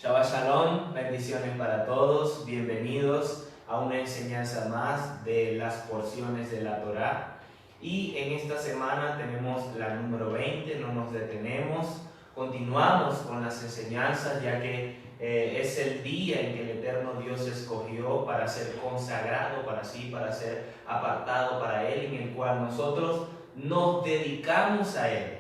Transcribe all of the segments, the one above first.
Shabbat Shalom, bendiciones para todos, bienvenidos a una enseñanza más de las porciones de la Torá. Y en esta semana tenemos la número 20, no nos detenemos, continuamos con las enseñanzas ya que es el día en que el eterno Dios escogió para ser consagrado para sí, para ser apartado para Él, en el cual nosotros nos dedicamos a Él.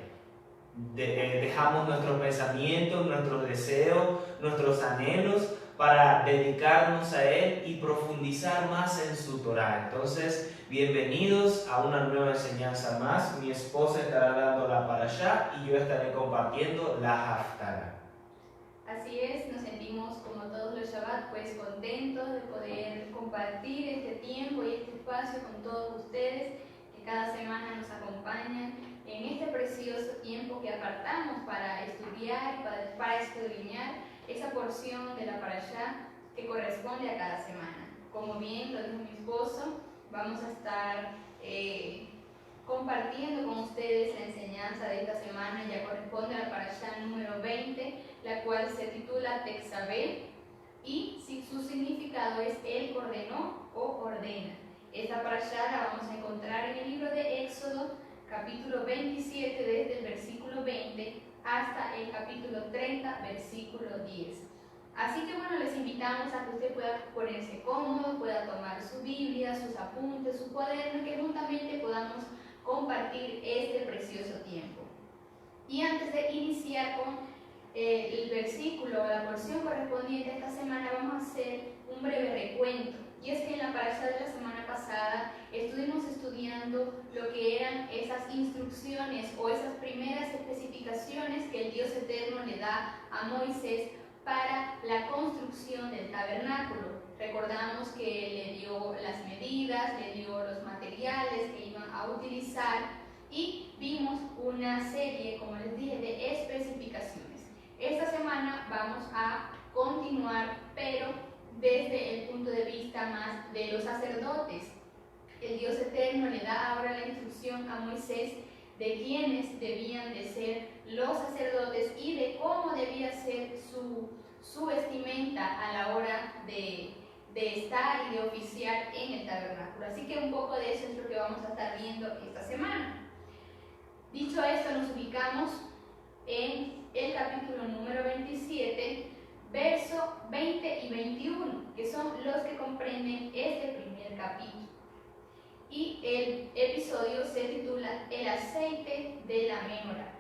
Dejamos nuestros pensamientos, nuestros deseos, nuestros anhelos para dedicarnos a Él y profundizar más en su Torá. Entonces, bienvenidos a una nueva enseñanza más. Mi esposa estará dando la parashá y yo estaré compartiendo la haftará. Así es, nos sentimos como todos los Shabbat, pues contentos de poder compartir este tiempo y este espacio con todos ustedes que cada semana nos acompañan en este precioso tiempo que apartamos para estudiar y para escudriñar esa porción de la parashá que corresponde a cada semana. Como bien lo dijo mi esposo, vamos a estar compartiendo con ustedes la enseñanza de esta semana. Ya corresponde a la parashá número 20, la cual se titula Texabé, y su significado es Él ordenó o ordena. Esta parashá la vamos a encontrar en el libro de Éxodo, capítulo 27, desde el versículo 20 hasta el capítulo 30, versículo 10. Así que bueno, les invitamos a que usted pueda ponerse cómodo, pueda tomar su Biblia, sus apuntes, su cuaderno, que juntamente podamos compartir este precioso tiempo. Y antes de iniciar con el versículo o la porción correspondiente a esta semana, vamos a hacer un breve recuento. Y es que en la parashá de la semana pasada estuvimos estudiando lo que eran esas instrucciones o esas primeras especificaciones que el Dios Eterno le da a Moisés para la construcción del tabernáculo. Recordamos que le dio las medidas, le dio los materiales que iban a utilizar y vimos una serie, como les dije, de especificaciones. Esta semana vamos a continuar, pero desde el punto de vista más de los sacerdotes. El Dios Eterno le da ahora la instrucción a Moisés de quiénes debían de ser los sacerdotes y de cómo debía ser su vestimenta a la hora de estar y de oficiar en el tabernáculo. Así que un poco de eso es lo que vamos a estar viendo esta semana. Dicho esto, nos ubicamos en el capítulo número 27, verso 20 y 21, que son los que comprenden este primer capítulo. Y el episodio se titula El aceite de la menorá.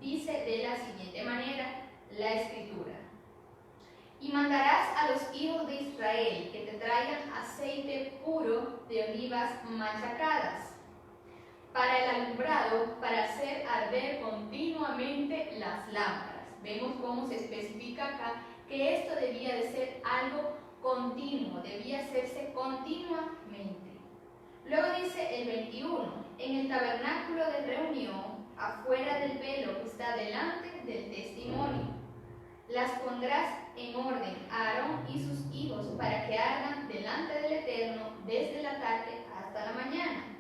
Dice de la siguiente manera la escritura: y mandarás a los hijos de Israel que te traigan aceite puro de olivas machacadas para el alumbrado, para hacer arder continuamente las lámparas. Vemos cómo se especifica acá que esto debía de ser algo continuo, debía hacerse continuamente. Luego dice el 21, en el tabernáculo de reunión, afuera del velo que está delante del testimonio, las pondrás en orden a Aarón y sus hijos para que ardan delante del Eterno desde la tarde hasta la mañana,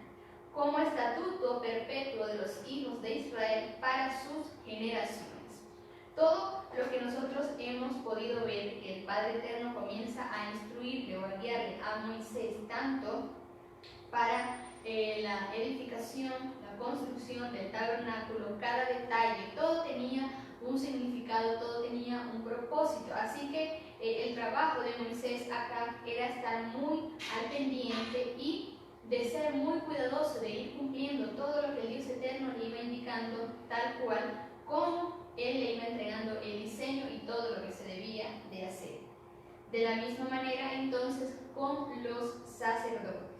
como estatuto perpetuo de los hijos de Israel para sus generaciones. Todo lo que nosotros hemos podido ver que el Padre Eterno comienza a instruirle o a guiarle a Moisés, tanto para la edificación, la construcción del tabernáculo, cada detalle, todo tenía un significado, todo tenía un propósito. Así que el trabajo de Moisés acá era estar muy al pendiente y de ser muy cuidadoso, de ir cumpliendo todo lo que el Dios Eterno le iba indicando, tal cual como Él le iba entregando el diseño y todo lo que se debía de hacer. De la misma manera, entonces, con los sacerdotes.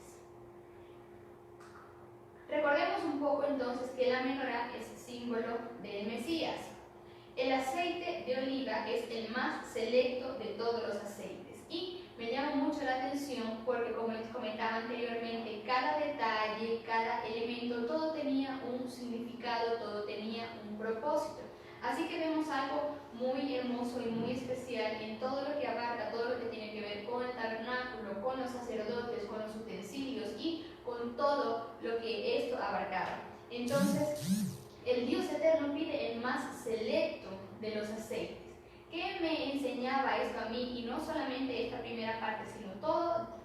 Recordemos un poco entonces que la menorá es símbolo del Mesías. El aceite de oliva es el más selecto de todos los aceites y me llama mucho la atención porque, como les comentaba anteriormente, cada detalle, cada elemento, todo tenía un significado, todo tenía un propósito. Así que vemos algo muy hermoso y muy especial en todo lo que abarca, todo lo que tiene que ver con el tabernáculo, con los sacerdotes, con los utensilios y con todo lo que esto abarcaba. Entonces, el Dios Eterno pide el más selecto de los aceites. ¿Qué me enseñaba esto a mí? Y no solamente esta primera parte, sino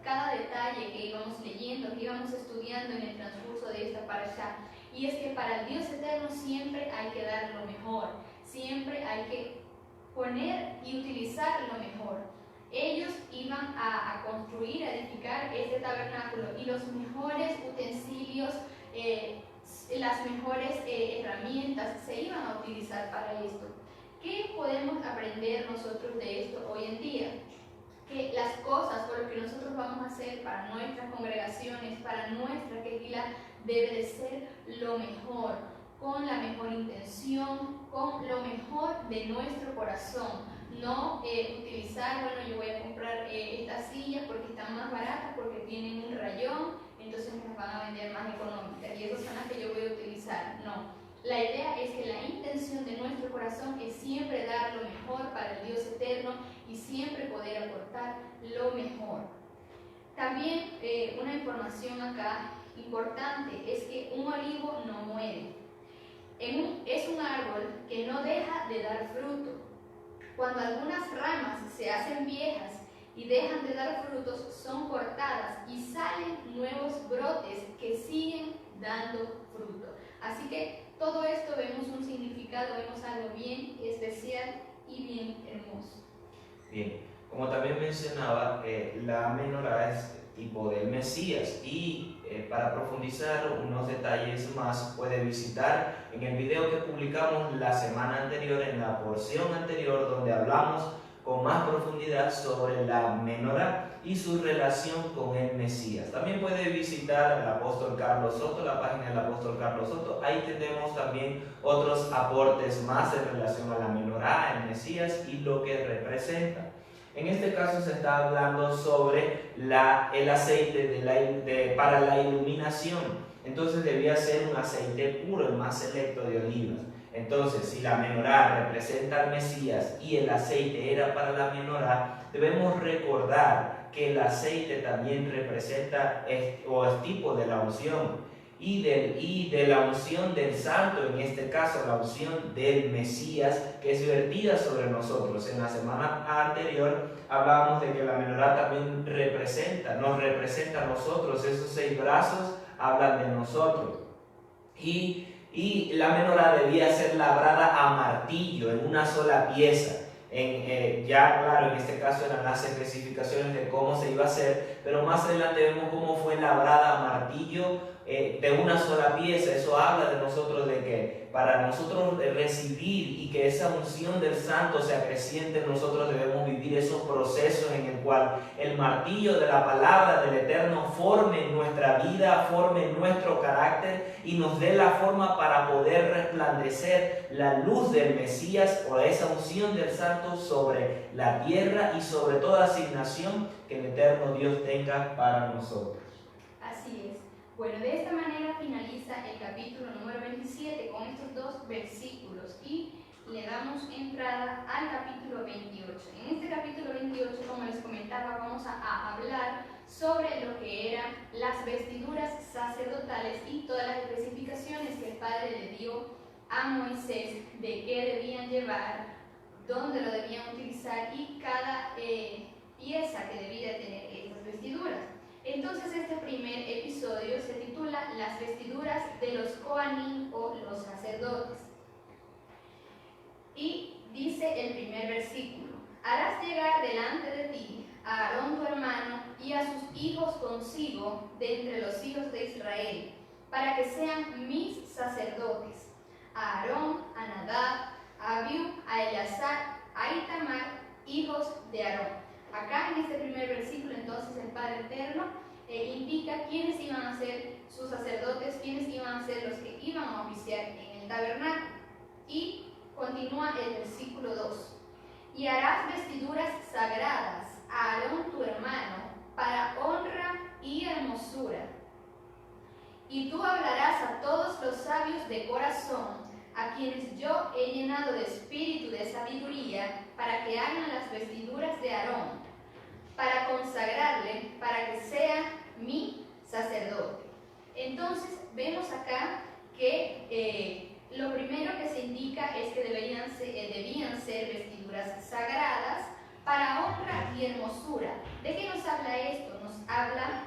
cada detalle que íbamos leyendo, que íbamos estudiando en el transcurso de esta parashá. Y es que para el Dios eterno siempre hay que dar lo mejor, siempre hay que poner y utilizar lo mejor. Ellos iban a construir, a edificar este tabernáculo, y los mejores utensilios, las mejores herramientas se iban a utilizar para esto. ¿Qué podemos aprender nosotros de esto hoy en día? Que las cosas o lo que nosotros vamos a hacer para nuestras congregaciones, para nuestra quejilá, debe de ser lo mejor, con la mejor intención, con lo mejor de nuestro corazón. No utilizar, bueno, yo voy a comprar estas sillas porque están más baratas, porque tienen un rayón, entonces me las van a vender más económicas y esas son las que yo voy a utilizar. No. La idea es que la intención de nuestro corazón es siempre dar lo mejor para el Dios eterno y siempre poder aportar lo mejor. También una información acá importante es que un olivo no muere. Es un árbol que no deja de dar fruto. Cuando algunas ramas se hacen viejas y dejan de dar frutos, son cortadas y salen nuevos brotes que siguen dando fruto. Así que todo esto vemos un significado, vemos algo bien especial y bien hermoso. Bien, como también mencionaba, la menorá es tipo del Mesías, y para profundizar unos detalles más puede visitar en el video que publicamos la semana anterior, en la porción anterior, donde hablamos con más profundidad sobre la menorá y su relación con el Mesías. También puede visitar el apóstol Carlos Soto, la página del apóstol Carlos Soto. Ahí tenemos también otros aportes más en relación a la menorá, el Mesías y lo que representa. En este caso se está hablando sobre el aceite para la iluminación. Entonces debía ser un aceite puro, el más selecto de olivas. Entonces, si la menorá representa al Mesías y el aceite era para la menorá, debemos recordar que el aceite también representa o es tipo de la unción y de la unción del Santo, en este caso la unción del Mesías, que es vertida sobre nosotros. En la semana anterior hablábamos de que la menorá también nos representa a nosotros. Esos 6 brazos hablan de nosotros. Y la menorá debía ser labrada a martillo, en una sola pieza. Ya claro, en este caso eran las especificaciones de cómo se iba a hacer, pero más adelante vemos cómo fue labrada a martillo de una sola pieza. Eso habla de nosotros, de que para nosotros recibir y que esa unción del Santo se acreciente en nosotros, debemos vivir esos procesos en el cual el martillo de la palabra del Eterno forme nuestra vida, forme nuestro carácter y nos dé la forma para poder resplandecer la luz del Mesías o esa unción del Santo sobre la tierra y sobre toda asignación que el Eterno Dios tenga para nosotros. Así es. Bueno, de esta manera finaliza el capítulo número 27 con estos 2 versículos y le damos entrada al capítulo 28. En este capítulo 28, como les comentaba, vamos a hablar sobre lo que eran las vestiduras sacerdotales y todas las especificaciones que el Padre le dio a Moisés de qué debían llevar, dónde lo debían utilizar y cada pieza que debía tener estas vestiduras. Entonces este primer episodio se titula Las vestiduras de los Kohanim o los sacerdotes. Y dice el primer versículo: harás llegar delante de ti a Aarón tu hermano y a sus hijos consigo de entre los hijos de Israel, para que sean mis sacerdotes, a Aarón, a Nadab, a Abiú, a Eleazar, a Itamar, hijos de Aarón. Acá en este primer versículo entonces el Padre Eterno indica quiénes iban a ser sus sacerdotes, quiénes iban a ser los que iban a oficiar en el tabernáculo. Y continúa el versículo 2: y harás vestiduras sagradas a Aarón tu hermano para honra y hermosura. Y tú hablarás a todos los sabios de corazón, a quienes yo he llenado de espíritu de sabiduría, para que hagan las vestiduras de Aarón, para consagrarle, para que sea mi sacerdote. Entonces vemos acá que lo primero que se indica es que debían ser vestiduras vestiduras sagradas para honra y hermosura. ¿De qué nos habla esto? Nos habla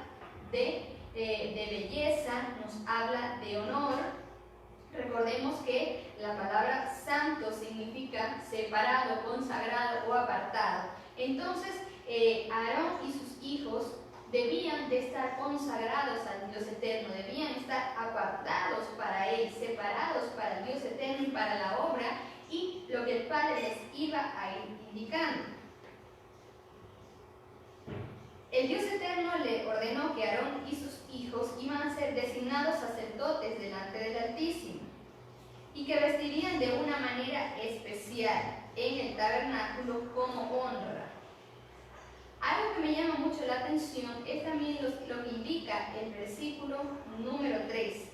de belleza, nos habla de honor. Recordemos que la palabra santo significa separado, consagrado o apartado. Entonces, Aarón y sus hijos debían de estar consagrados al Dios eterno, debían estar apartados para Él, separados para el Dios eterno y para la obra y lo que el Padre les iba a ir indicando. El Dios eterno le ordenó que Aarón y sus hijos iban a ser designados sacerdotes delante del Altísimo y que vestirían de una manera especial en el tabernáculo como honra. Algo que me llama mucho la atención es también lo que indica el versículo número 3,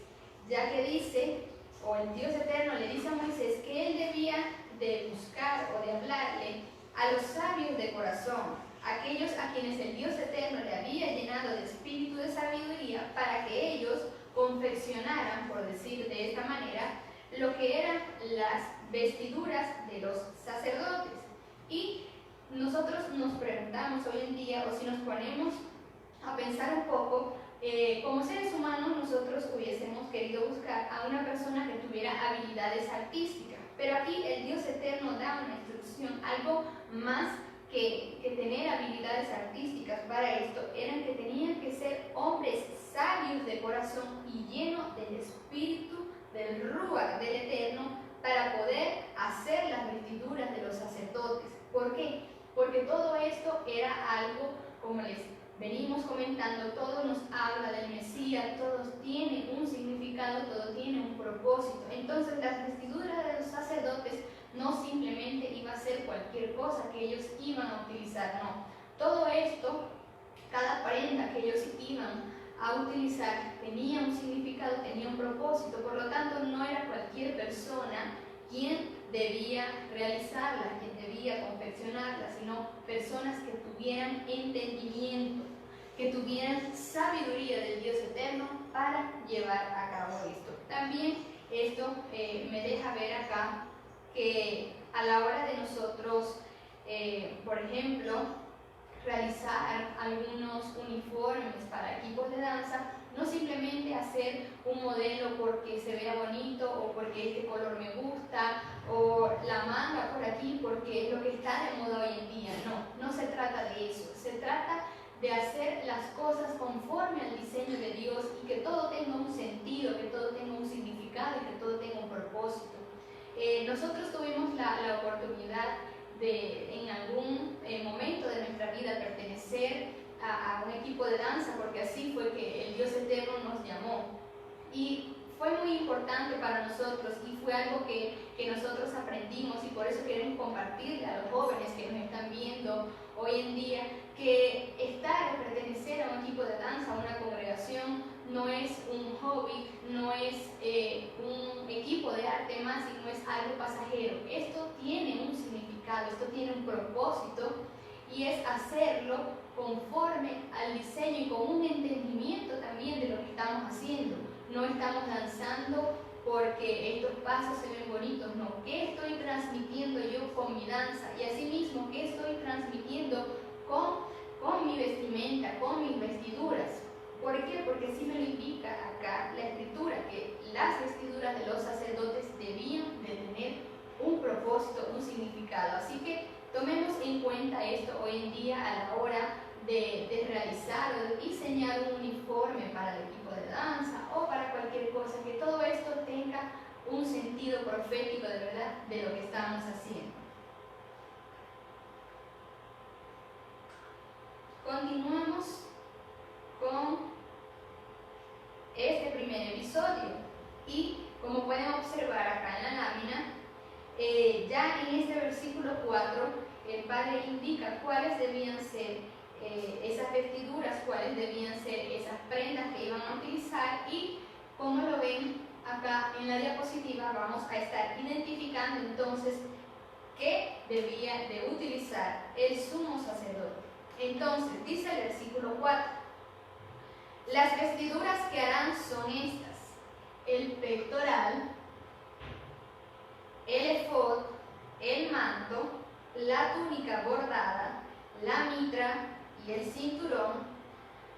ya que dice, o el Dios eterno le dice a Moisés que él debía de buscar o de hablarle a los sabios de corazón, aquellos a quienes el Dios eterno le había llenado de espíritu de sabiduría para que ellos confeccionaran, por decir de esta manera, lo que eran las vestiduras de los sacerdotes. Y nosotros nos preguntamos hoy en día, o si nos ponemos a pensar un poco, como seres humanos nosotros hubiésemos querido buscar a una persona que tuviera habilidades artísticas, pero aquí el Dios eterno da una instrucción, algo más que tener habilidades artísticas para esto, eran que tenían que ser hombres sabios de corazón y llenos del espíritu del Ruach del Eterno para poder hacer las vestiduras de los sacerdotes. ¿Por qué? Porque todo esto era algo, como les venimos comentando, todo nos habla del Mesías, todo tiene un significado, todo tiene un propósito. Entonces las vestiduras de los sacerdotes no simplemente iba a ser cualquier cosa que ellos iban a utilizar, no. Todo esto, cada prenda que ellos iban a utilizar tenía un significado, tenía un propósito, por lo tanto no era cualquier persona quien debía realizarla, quien debía confeccionarla, sino personas que tuvieran entendimiento, que tuvieran sabiduría del Dios eterno para llevar a cabo esto. También esto me deja ver acá que a la hora de nosotros, por ejemplo, realizar algunos uniformes para equipos de danza, no simplemente hacer un modelo porque se vea bonito o porque este color me gusta o la manga por aquí porque es lo que está de moda hoy en día. No se trata de eso. Se trata de hacer las cosas conforme al diseño de Dios y que todo tenga un sentido, que todo tenga un significado y que todo tenga un propósito. Nosotros tuvimos la oportunidad de en algún momento de nuestra vida pertenecer a un equipo de danza, porque así fue que el Dios eterno nos llamó y fue muy importante para nosotros y fue algo que nosotros aprendimos y por eso queremos compartirle a los jóvenes que nos están viendo hoy en día que estar o pertenecer a un equipo de danza, a una congregación, no es un hobby, no es un equipo de arte más y no es algo pasajero. Esto tiene un significado, esto tiene un propósito y es hacerlo conforme al diseño y con un entendimiento también de lo que estamos haciendo. No estamos danzando porque estos pasos se ven bonitos, no. ¿Qué estoy transmitiendo yo con mi danza? Y asimismo, ¿qué estoy transmitiendo con mi vestimenta, con mis vestiduras? ¿Por qué? Porque sí me lo indica acá la Escritura, que las vestiduras de los sacerdotes debían de tener un propósito, un significado. Así que tomemos en cuenta esto hoy en día a la hora de realizar o de diseñar un uniforme para el equipo de danza o para cualquier cosa, que todo esto tenga un sentido profético de verdad de lo que estamos haciendo. Continuamos con este primer episodio y como pueden observar acá en la lámina, ya en este versículo 4 el Padre indica cuáles debían ser esas vestiduras, cuáles debían ser esas prendas que iban a utilizar y como lo ven acá en la diapositiva vamos a estar identificando entonces qué debía de utilizar el sumo sacerdote. Entonces dice el versículo 4: las vestiduras que harán son estas: el pectoral, el efod, el manto, la túnica bordada, la mitra y el cinturón.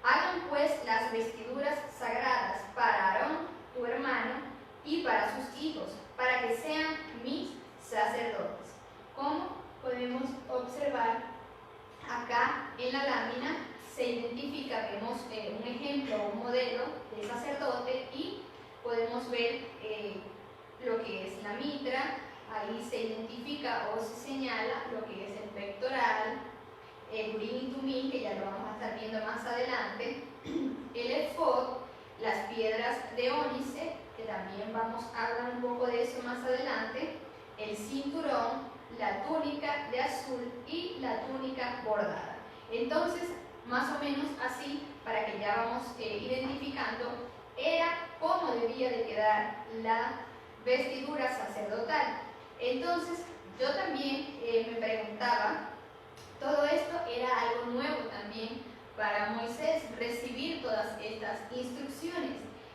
Hagan pues las vestiduras sagradas para Aarón, tu hermano, y para sus hijos, para que sean mis sacerdotes. Como podemos observar acá en la lámina, se identifica, vemos un ejemplo, un modelo de sacerdote y podemos ver lo que es la mitra. Ahí se identifica o se señala lo que es el pectoral, el urim y tumim, que ya lo vamos a estar viendo más adelante, el efod, las piedras de ónice, que también vamos a hablar un poco de eso más adelante, el cinturón, la túnica de azul y la túnica bordada. Entonces, más o menos así, para que ya vamos identificando, era cómo debía de quedar la vestidura sacerdotal. Entonces, yo también me preguntaba, todo esto era algo nuevo también para Moisés, recibir todas estas instrucciones.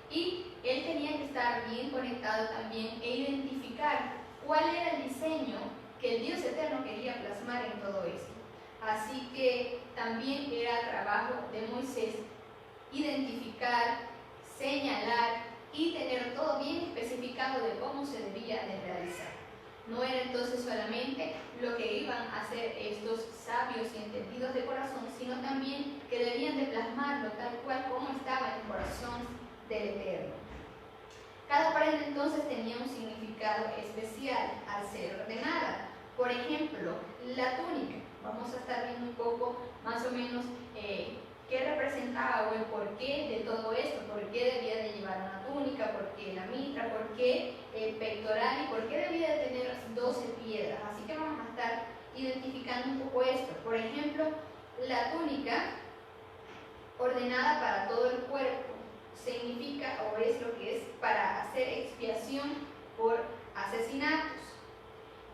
Y él tenía que estar bien conectado también e identificar cuál era el diseño que el Dios eterno quería plasmar en todo esto. Así que también era trabajo de Moisés identificar, señalar y tener todo bien especificado de cómo se debía de realizar. No era entonces solamente lo que iban a hacer estos sabios y entendidos de corazón, sino también que debían de plasmarlo tal cual como estaba en el corazón del Eterno. Cada prenda entonces tenía un significado especial al ser ordenada. Por ejemplo, la túnica. Vamos a estar viendo un poco más o menos qué representaba o el porqué de todo esto, por qué debía de llevar una túnica, por qué la mitra, por qué el pectoral y por qué debía de tener 12 piedras. Así que vamos a estar identificando un poco esto. Por ejemplo, la túnica ordenada para todo el cuerpo significa o es lo que es para hacer expiación por asesinatos.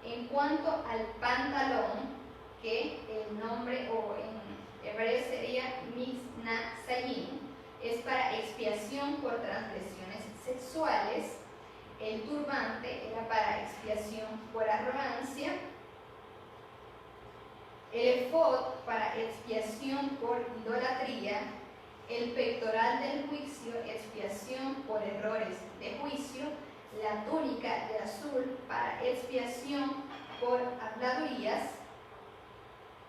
En cuanto al pantalón, que el nombre o en hebreo sería Misnasayim, es para expiación por transgresiones sexuales. El turbante era para expiación por arrogancia. El efod para expiación por idolatría. El pectoral del juicio, expiación por errores de juicio. La túnica de azul para expiación por habladurías.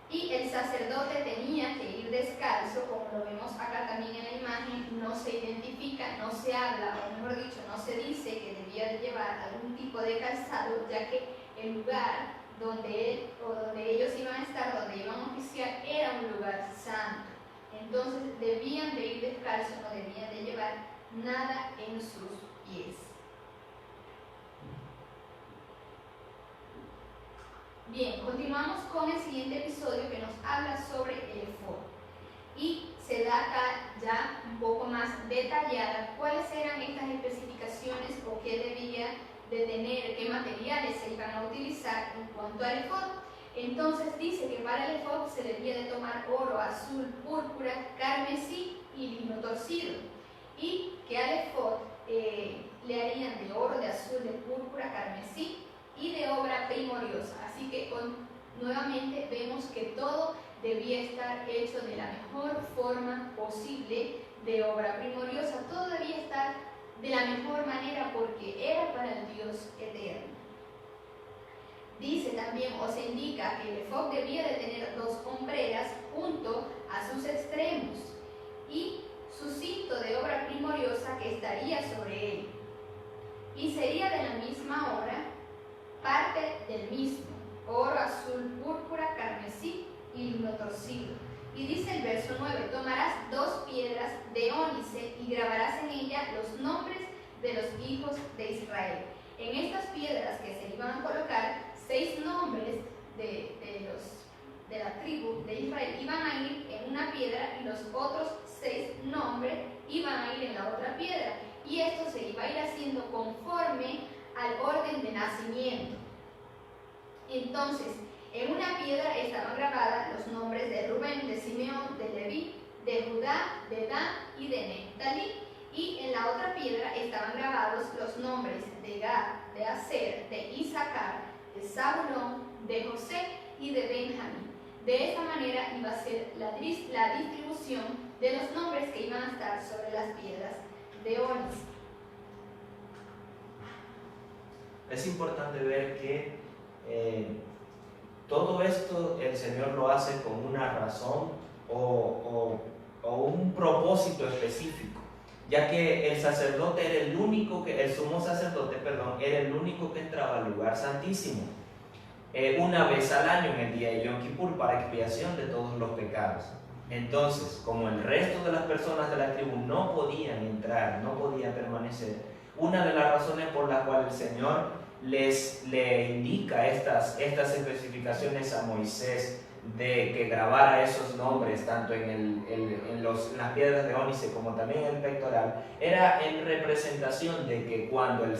Y el sacerdote tenía que ir descalzo, como lo vemos acá también en la imagen. No se identifica, no se habla, o mejor dicho, no se dice que debía de llevar algún tipo de calzado, ya que el lugar donde ellos iban a estar, donde iban a oficiar, era un lugar santo. Entonces debían de ir descalzos, no debían de llevar nada en sus pies. Bien, continuamos con el siguiente episodio que nos habla sobre el efod. Y se da acá ya un poco más detallada cuáles eran estas especificaciones o qué debía de tener, qué materiales se iban a utilizar en cuanto al efod. Entonces dice que para el efod se debía de tomar oro, azul, púrpura, carmesí y lino torcido. Y que al efod le harían de oro, de azul, de púrpura, carmesí y de obra primoriosa. Así que nuevamente vemos que todo debía estar hecho de la mejor forma posible, de obra primoriosa. Todo debía estar de la mejor manera porque era para el Dios eterno. Dice también o se indica que el efod debía de tener 2 hombreras junto a sus extremos y su cinto de obra primoriosa que estaría sobre él. Y sería de la misma obra, parte del mismo, oro, azul, púrpura, carmesí y lino torcido. Y dice el verso 9, tomarás 2 piedras de ónice y grabarás en ellas los nombres de los hijos de Israel. En estas piedras que se iban a colocar 6 nombres de la tribu de Israel iban a ir en una piedra y los otros 6 nombres iban a ir en la otra piedra. Y esto se iba a ir haciendo conforme al orden de nacimiento. Entonces, en una piedra estaban grabadas los nombres de Rubén, de Simeón, de Leví, de Judá, de Dan y de Neftalí. Y en la otra piedra estaban grabados los nombres de Gad, de Aser, de Isaacar, de Zabulón, de José y de Benjamín. De esta manera iba a ser la distribución de los nombres que iban a estar sobre las piedras de ónice. Es importante ver que todo esto el Señor lo hace con una razón o un propósito específico, ya que el sacerdote era el único que, el sumo sacerdote, era el único que entraba al lugar santísimo una vez al año en el día de Yom Kippur para expiación de todos los pecados. Entonces, como el resto de las personas de la tribu no podían entrar, no podían permanecer, una de las razones por las cuales el Señor le indica estas especificaciones a Moisés de que grabara esos nombres tanto en las piedras de ónice como también en el pectoral, era en representación de que cuando el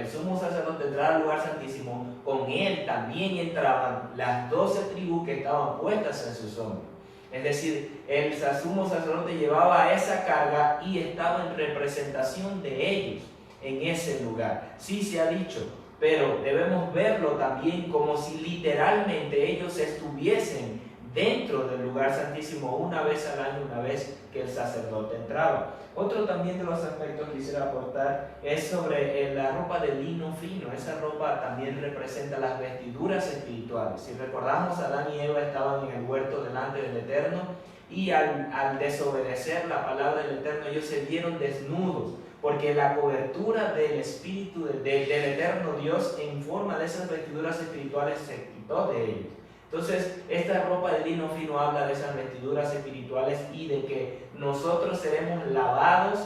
sumo sacerdote entrara al lugar santísimo, con él también entraban las 12 tribus que estaban puestas en sus hombros. Es decir, el sumo sacerdote llevaba esa carga y estaba en representación de ellos en ese lugar. Sí se ha dicho, pero debemos verlo también como si literalmente ellos estuviesen dentro del lugar santísimo una vez al año, una vez que el sacerdote entraba. Otro también de los aspectos que quisiera aportar es sobre la ropa de lino fino. Esa ropa también representa las vestiduras espirituales. Si recordamos, Adán y Eva estaban en el huerto delante del Eterno y al desobedecer la palabra del Eterno ellos se vieron desnudos, porque la cobertura del Espíritu del Eterno Dios en forma de esas vestiduras espirituales se quitó de ellos. Entonces, esta ropa de lino fino habla de esas vestiduras espirituales y de que nosotros seremos lavados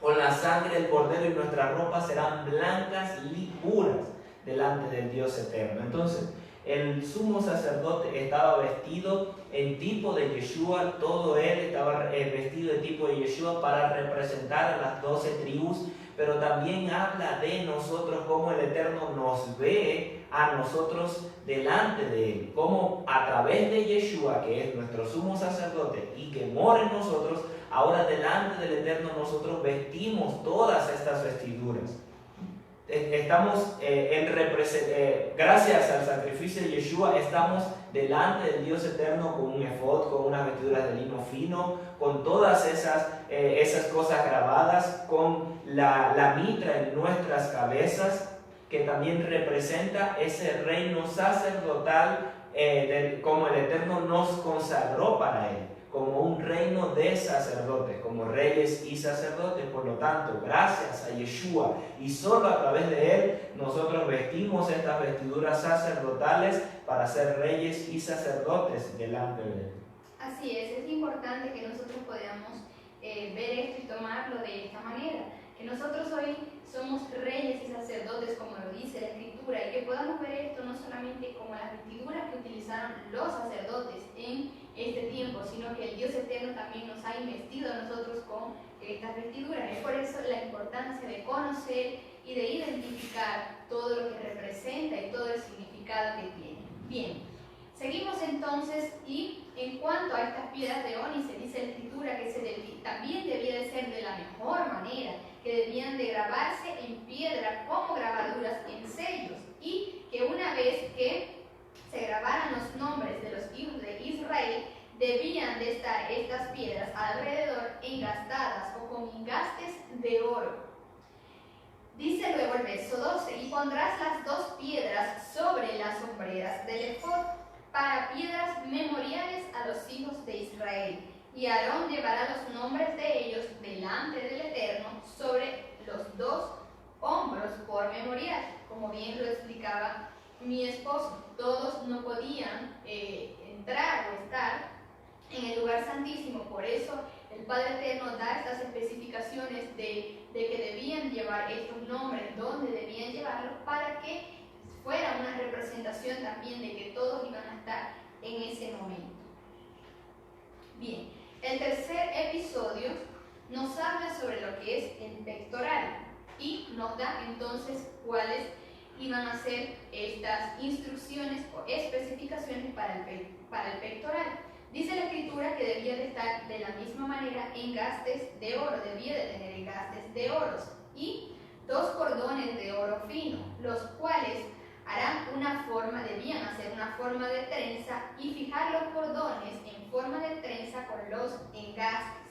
con la sangre del Cordero y nuestras ropas serán blancas y puras delante del Dios eterno. Entonces, el sumo sacerdote estaba vestido en tipo de Yeshua, todo él estaba vestido de tipo de Yeshua para representar a las 12 tribus, pero también habla de nosotros, cómo el Eterno nos ve a nosotros delante de él, cómo a través de Yeshua, que es nuestro sumo sacerdote y que mora en nosotros, ahora delante del Eterno nosotros vestimos todas estas vestiduras. Estamos gracias al sacrificio de Yeshua, estamos delante del Dios eterno con un efod, con unas vestiduras de lino fino, con todas esas cosas grabadas, con la mitra en nuestras cabezas, que también representa ese reino sacerdotal como el Eterno nos consagró para él, como un reino de sacerdotes, como reyes y sacerdotes. Por lo tanto, gracias a Yeshua y solo a través de él, nosotros vestimos estas vestiduras sacerdotales para ser reyes y sacerdotes delante de él. Así es importante que nosotros podamos ver esto y tomarlo de esta manera, que nosotros hoy somos reyes y sacerdotes, como lo dice la Escritura, y que podamos ver esto no solamente como las vestiduras que utilizaron los sacerdotes en este tiempo, sino que el Dios eterno también nos ha investido a nosotros con estas vestiduras. Es por eso la importancia de conocer y de identificar todo lo que representa y todo el significado que tiene. Bien, seguimos entonces, y en cuanto a estas piedras de ónice, dice la Escritura que también debía de ser de la mejor manera, que debían de grabarse en piedra como grabaduras en sellos, y que una vez que se grabaran los nombres de los hijos de Israel, debían de estar estas piedras alrededor engastadas o con engastes de oro. Dice luego el verso 12, y pondrás las 2 piedras sobre las hombreras del efod para piedras memoriales a los hijos de Israel. Y Aarón llevará los nombres de ellos delante del Eterno sobre los 2 hombros por memorial. Como bien lo explicaba mi esposo, todos no podían entrar o estar en el lugar santísimo, por eso el Padre Eterno da estas especificaciones de que debían llevar estos nombres, dónde debían llevarlos, para que fuera una representación también de que todos iban a estar en ese momento. Bien, el tercer episodio nos habla sobre lo que es el pectoral y nos da entonces cuáles iban a ser estas instrucciones o especificaciones para el pectoral. Dice la Escritura que debía de estar de la misma manera engastes de oro, debía de tener engastes de oro y 2 cordones de oro fino, los cuales debían hacer una forma de trenza y fijar los cordones en forma de trenza con los engastes.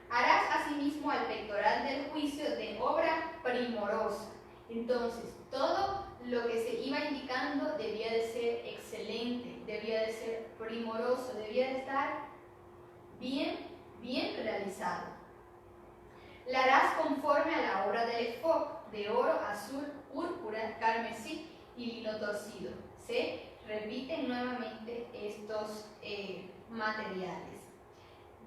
Harás asimismo al pectoral del juicio de obra primorosa. Entonces, todo lo que se iba indicando debía de ser excelente, debía de ser primoroso, debía de estar bien realizado. La harás conforme a la obra del efod, de oro, azul, púrpura, carmesí y lino torcido. Se repiten nuevamente estos materiales.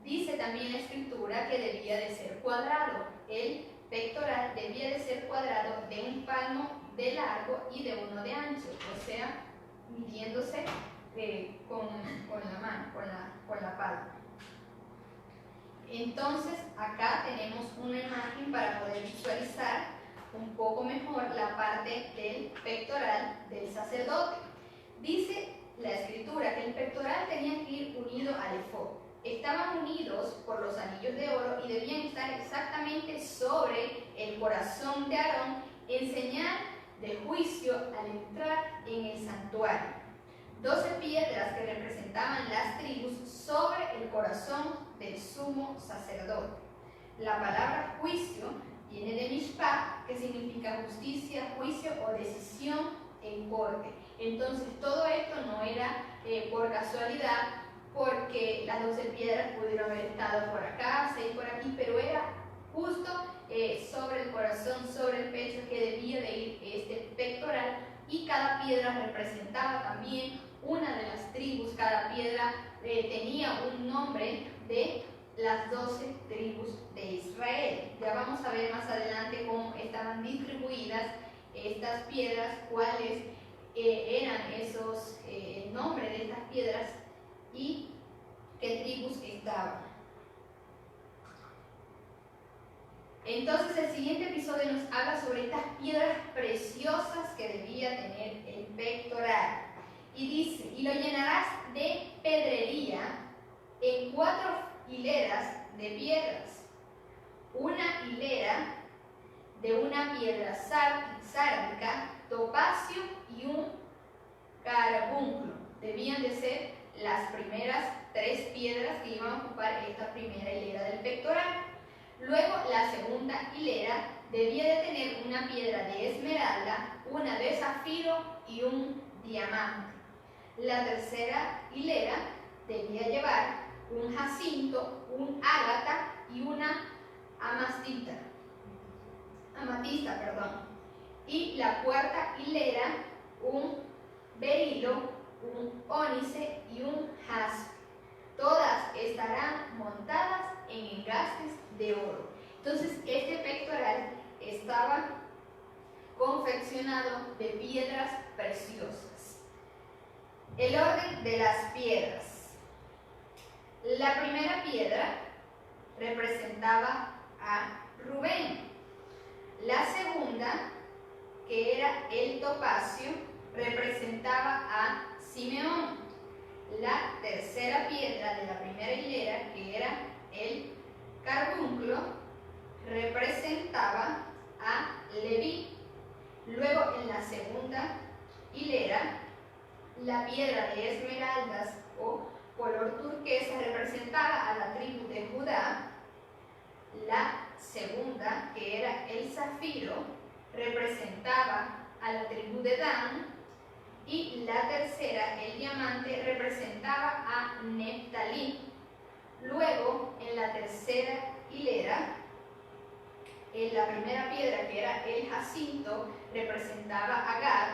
Dice también la escritura que debía de ser cuadrado. El pectoral debía de ser cuadrado de 1 palmo de largo y de 1 de ancho, o sea, midiéndose con la mano, con la palma. Entonces, acá tenemos una imagen para poder visualizar un poco mejor la parte del pectoral del sacerdote. Dice la escritura que el pectoral tenía que ir unido al efod. Estaban unidos por los anillos de oro y debían estar exactamente sobre el corazón de Aarón en señal de juicio al entrar en el santuario. 12 piedras que representaban las tribus sobre el corazón del sumo sacerdote. La palabra juicio viene de mishpat, que significa justicia, juicio o decisión en corte. Entonces todo esto no era por casualidad, porque las 12 piedras pudieron haber estado por acá, 6 por aquí, pero era justo sobre el corazón, sobre el pecho que debía de ir este pectoral, y cada piedra representaba también una de las tribus. Cada piedra tenía un nombre de las 12 tribus de Israel. Ya vamos a ver más adelante cómo estaban distribuidas estas piedras, cuáles eran el nombre de estas piedras y qué tribus estaban. Entonces el siguiente episodio nos habla sobre estas piedras preciosas que debía tener el pectoral. Y dice, y lo llenarás de pedrería en 4 hileras de piedras. Una hilera de una piedra sárdica, topacio y un carbunclo. Debían de ser las primeras 3 piedras que iban a ocupar esta primera hilera del pectoral. Luego la segunda hilera debía de tener una piedra de esmeralda, una de zafiro y un diamante. La tercera hilera debía llevar un jacinto, un ágata y una amatista. Y la cuarta hilera, un berilo, un ónice y un jaspe. Todas estarán montadas en engastes de oro. Entonces, este pectoral estaba confeccionado de piedras preciosas. El orden de las piedras. La primera piedra representaba a Rubén. La segunda, que era el topacio, representaba a Simeón. La tercera piedra de la primera hilera, que era el carbunclo, representaba a Leví. Luego, en la segunda hilera, la piedra de esmeraldas o color turquesa representaba a la tribu de Judá. La segunda, que era el zafiro, representaba a la tribu de Dan. Y la tercera, el diamante, representaba a Neftalí. Luego, en la tercera hilera, en la primera piedra, que era el jacinto, representaba a Gad.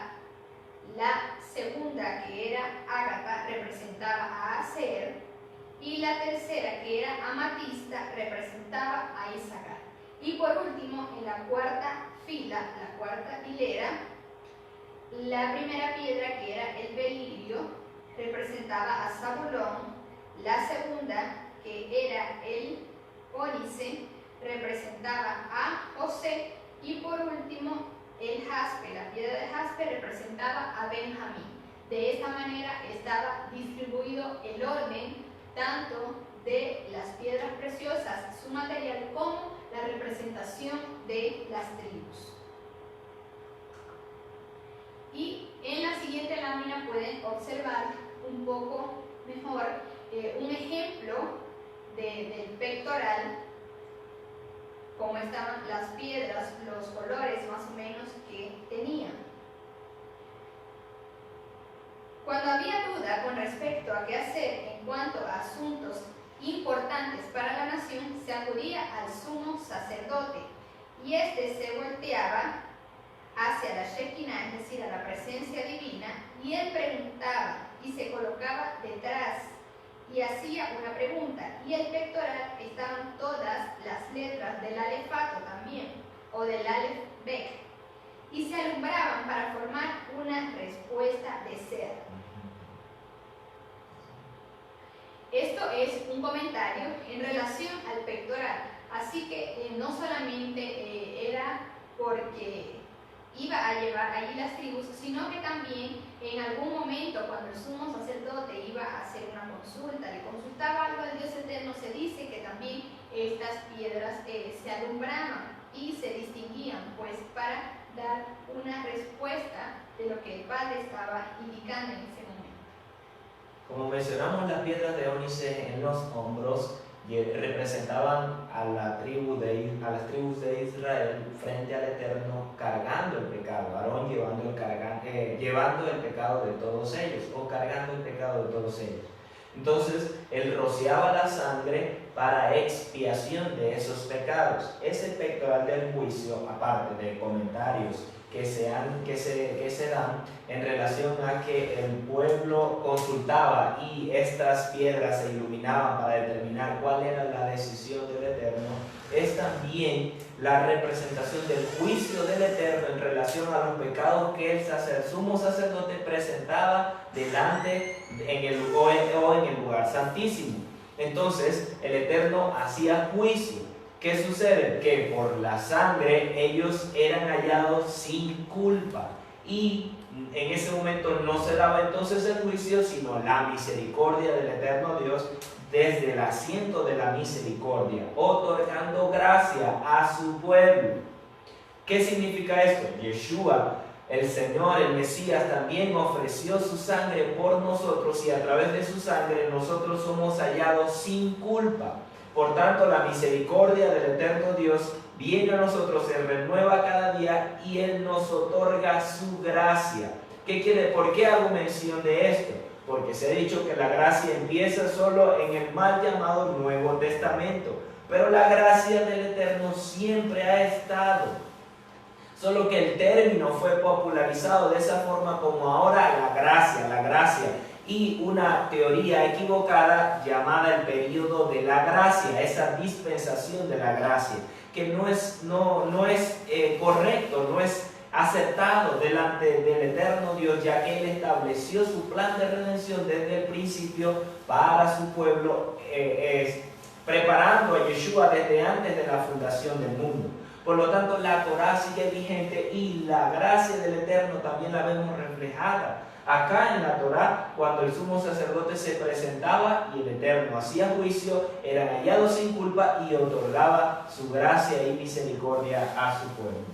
La segunda, que era ágata, representaba a Aser. Y la tercera, que era amatista, representaba a Isacar. Y por último, en la cuarta fila, la cuarta hilera, la primera piedra, que era el belirio, representaba a Zabulón. La segunda, que era el ónice, representaba a José. Y por último, el jaspe, la piedra de jaspe, representaba a Benjamín. De esta manera estaba distribuido el orden tanto de las piedras preciosas, su material, como la representación de las tribus. Y en la siguiente lámina pueden observar un poco mejor un ejemplo del pectoral, cómo estaban las piedras, los colores más o menos que tenían. Cuando había duda con respecto a qué hacer en cuanto a asuntos importantes para la nación, se acudía al sumo sacerdote, y éste se volteaba hacia la Shekinah, es decir, a la presencia divina, y él preguntaba y se colocaba detrás y hacía una pregunta, y el pectoral estaban todas las letras del alefato también, o del alef bet, y se alumbraban para formar una respuesta de ser. Esto es un comentario en relación al pectoral, así que no solamente era porque iba a llevar allí las tribus, sino que también en algún momento cuando el sumo sacerdote iba a hacer una consulta, le consultaba algo al Dios eterno, se dice que también estas piedras se alumbraban y se distinguían, pues para dar una respuesta de lo que el Padre estaba indicando en ese momento. Como mencionamos, las piedras de ónice en los hombros representaban a las tribus de Israel frente al Eterno, cargando el pecado. Aarón llevando el pecado de todos ellos, o cargando el pecado de todos ellos. Entonces, él rociaba la sangre para expiación de esos pecados. Ese pectoral del juicio, aparte de comentarios que se dan en relación a que el pueblo consultaba y estas piedras se iluminaban para determinar cuál era la decisión del Eterno, es también la representación del juicio del Eterno en relación a los pecados que el sumo sacerdote presentaba delante en el lugar santísimo. Entonces el Eterno hacía juicio. ¿Qué sucede? Que por la sangre ellos eran hallados sin culpa, y en ese momento no se daba entonces el juicio, sino la misericordia del Eterno Dios desde el asiento de la misericordia, otorgando gracia a su pueblo. ¿Qué significa esto? Yeshua, el Señor, el Mesías, también ofreció su sangre por nosotros, y a través de su sangre nosotros somos hallados sin culpa. Por tanto, la misericordia del Eterno Dios viene a nosotros, se renueva cada día, y Él nos otorga su gracia. ¿Por qué hago mención de esto? Porque se ha dicho que la gracia empieza solo en el mal llamado Nuevo Testamento, pero la gracia del Eterno siempre ha estado. Solo que el término fue popularizado de esa forma, como ahora la gracia, y una teoría equivocada llamada el período de la gracia, esa dispensación de la gracia, que no es correcto, no es aceptado delante del Eterno Dios, ya que Él estableció su plan de redención desde el principio para su pueblo, preparando a Yeshua desde antes de la fundación del mundo. Por lo tanto, la Torá sigue vigente, y la gracia del Eterno también la vemos reflejada acá en la Torá, cuando el sumo sacerdote se presentaba y el Eterno hacía juicio, eran hallados sin culpa y otorgaba su gracia y misericordia a su pueblo.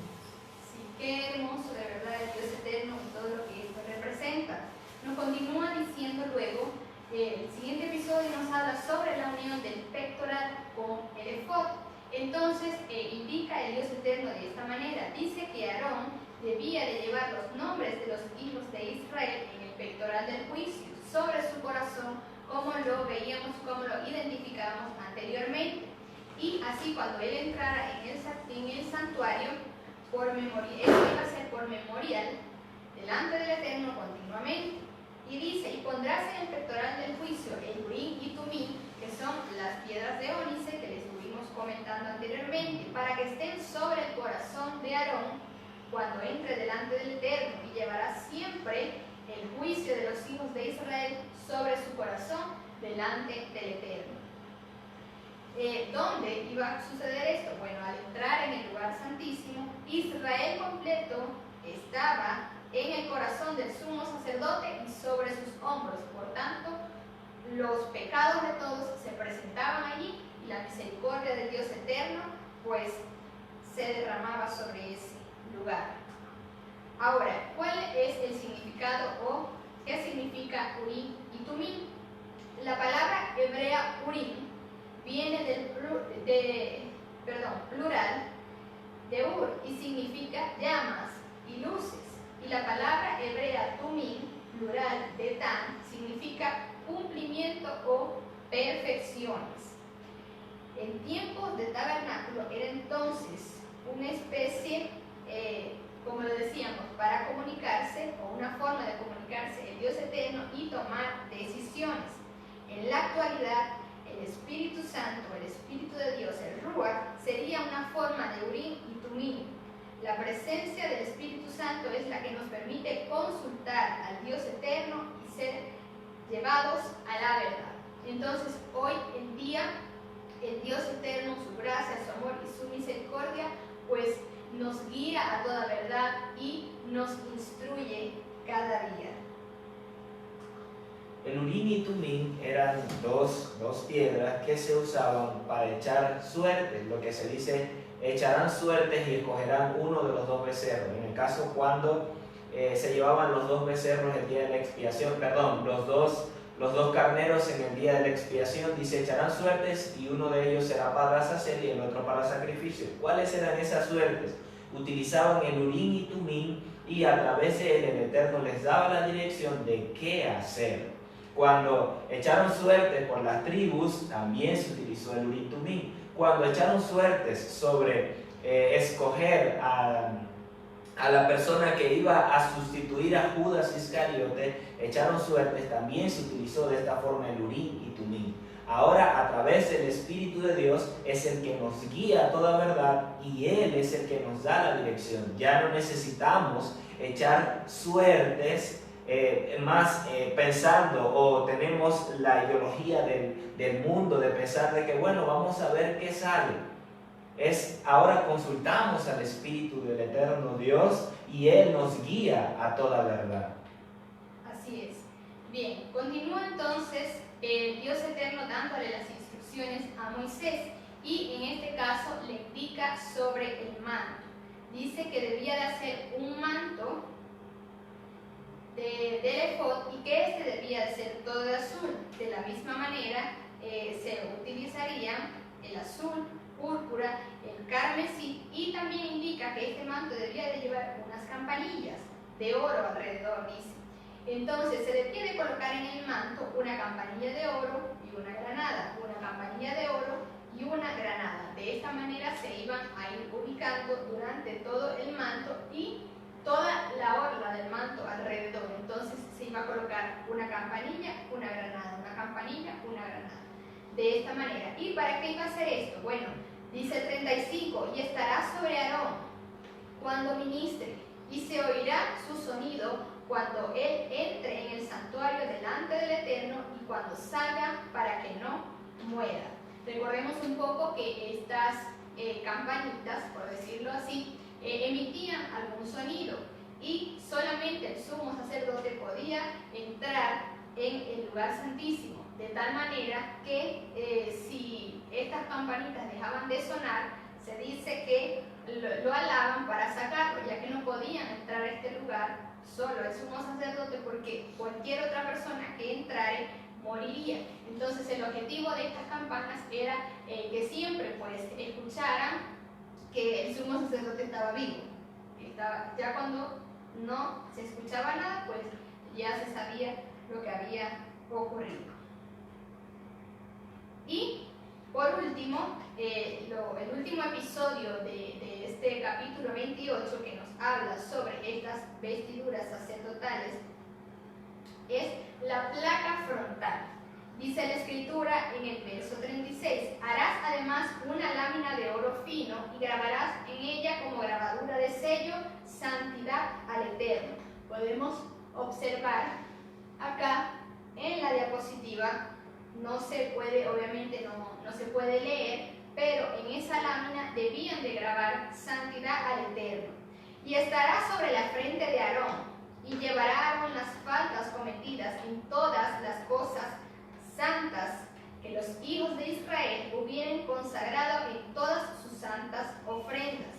Sí, qué hermoso de verdad el Dios eterno y todo lo que esto representa. Nos continúa diciendo luego, el siguiente episodio nos habla sobre la unión del pectoral con el efod. Entonces indica el Dios eterno de esta manera. Dice que Aarón debía de llevar los nombres de los hijos de Israel en el pectoral del juicio sobre su corazón, como lo veíamos, como lo identificábamos anteriormente. Y así, cuando él entrara en el santuario, eso iba a ser por memorial delante del Eterno continuamente. Y dice, y pondrás en el pectoral del juicio el urim y tumim, que son las piedras de ónice que les estuvimos comentando anteriormente, para que estén sobre el corazón de Aarón cuando entre delante del Eterno, y llevará siempre el juicio de los hijos de Israel sobre su corazón delante del Eterno. ¿Dónde iba a suceder esto? Bueno, al entrar en el lugar santísimo, Israel completo estaba en el corazón del sumo sacerdote y sobre sus hombros. Por tanto, los pecados de todos se presentaban allí, y la misericordia del Dios eterno pues se derramaba sobre ese lugar. Ahora, ¿cuál es el significado o qué significa Urim y Tumim? La palabra hebrea Urim viene del plural de Ur y significa llamas y luces. Y la palabra hebrea Tumim, plural de Tan, significa cumplimiento o perfecciones. En tiempos de tabernáculo era entonces una especie, como lo decíamos, para comunicarse, o una forma de comunicarse el Dios eterno y tomar decisiones. En la actualidad, el Espíritu Santo, el Espíritu de Dios, el Ruach, sería una forma de Urim y Tumim. La presencia del Espíritu Santo es la que nos permite consultar al Dios eterno y ser llevados a la verdad. Entonces, hoy en día, el Dios eterno, su gracia, su amor y su misericordia, pues nos guía a toda verdad y nos instruye cada día. El Urim y Tumim eran dos piedras que se usaban para echar suertes, lo que se dice, echarán suertes y escogerán uno de los dos becerros. En el caso cuando se llevaban los dos becerros el día de la expiación, los dos carneros en el día de la expiación, dice, echarán suertes y uno de ellos será para sacer y el otro para sacrificio. ¿Cuáles eran esas suertes? Utilizaban el Urim y Tumim y a través de él el Eterno les daba la dirección de qué hacer. Cuando echaron suertes por las tribus, también se utilizó el Urim y Tumim. Cuando echaron suertes sobre escoger a la persona que iba a sustituir a Judas Iscariote, echaron suertes, también se utilizó de esta forma el Urim y Tumim. Ahora, a través del Espíritu de Dios, es el que nos guía a toda verdad y Él es el que nos da la dirección. Ya no necesitamos echar suertes pensando, o tenemos la ideología del mundo de pensar de que, bueno, vamos a ver qué sale. Ahora consultamos al Espíritu del Eterno Dios y Él nos guía a toda verdad. Así es. Bien, continúa entonces el Dios Eterno dándole las instrucciones a Moisés y en este caso le indica sobre el manto. Dice que debía de hacer un manto del efod y que este debía de ser todo de azul. De la misma manera se utilizarían el azul, púrpura, el carmesí, y también indica que este manto debía de llevar unas campanillas de oro alrededor, dice. Entonces se debía de colocar en el manto una campanilla de oro y una granada, una campanilla de oro y una granada. De esta manera se iban a ir ubicando durante todo el manto y toda la orla del manto alrededor. Entonces se iba a colocar una campanilla, una granada, una campanilla, una granada. De esta manera. ¿Y para qué iba a hacer esto? Bueno, dice el 35, y estará sobre Aarón cuando ministre, y se oirá su sonido cuando él entre en el santuario delante del Eterno y cuando salga para que no muera. Recordemos un poco que estas campanitas, por decirlo así, emitían algún sonido y solamente el sumo sacerdote podía entrar en el lugar santísimo, de tal manera que si estas campanitas dejaban de sonar, se dice que lo alaban para sacarlo, ya que no podían entrar a este lugar solo el sumo sacerdote, porque cualquier otra persona que entrare moriría. Entonces el objetivo de estas campanas era que siempre pues escucharan que el sumo sacerdote estaba vivo. Ya cuando no se escuchaba nada, pues ya se sabía lo que había ocurrido. Y por último, el último episodio de este capítulo 28 que nos habla sobre estas vestiduras sacerdotales es la placa frontal. Dice la escritura en el verso 36, harás además una lámina de oro fino y grabarás en ella como grabadura de sello, santidad al Eterno. Podemos observar acá en la diapositiva, no se puede, obviamente no se puede leer, pero en esa lámina debían de grabar santidad al Eterno. Y estará sobre la frente de Aarón, y llevará a Aarón las faltas cometidas en todas las cosas santas que los hijos de Israel hubieran consagrado en todas sus santas ofrendas.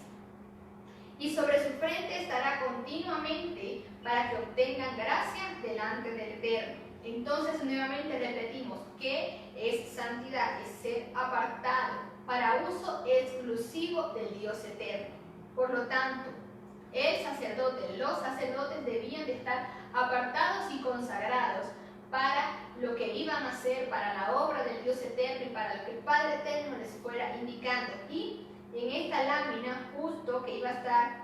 y sobre su frente estará continuamente para que obtengan gracia delante del Eterno. Entonces nuevamente repetimos, ¿qué es santidad? Es ser apartado para uso exclusivo del Dios eterno. Por lo tanto, el sacerdote, los sacerdotes debían de estar apartados y consagrados para lo que iban a hacer, para la obra del Dios eterno y para lo que el Padre eterno les fuera indicando. Y en esta lámina justo que iba a estar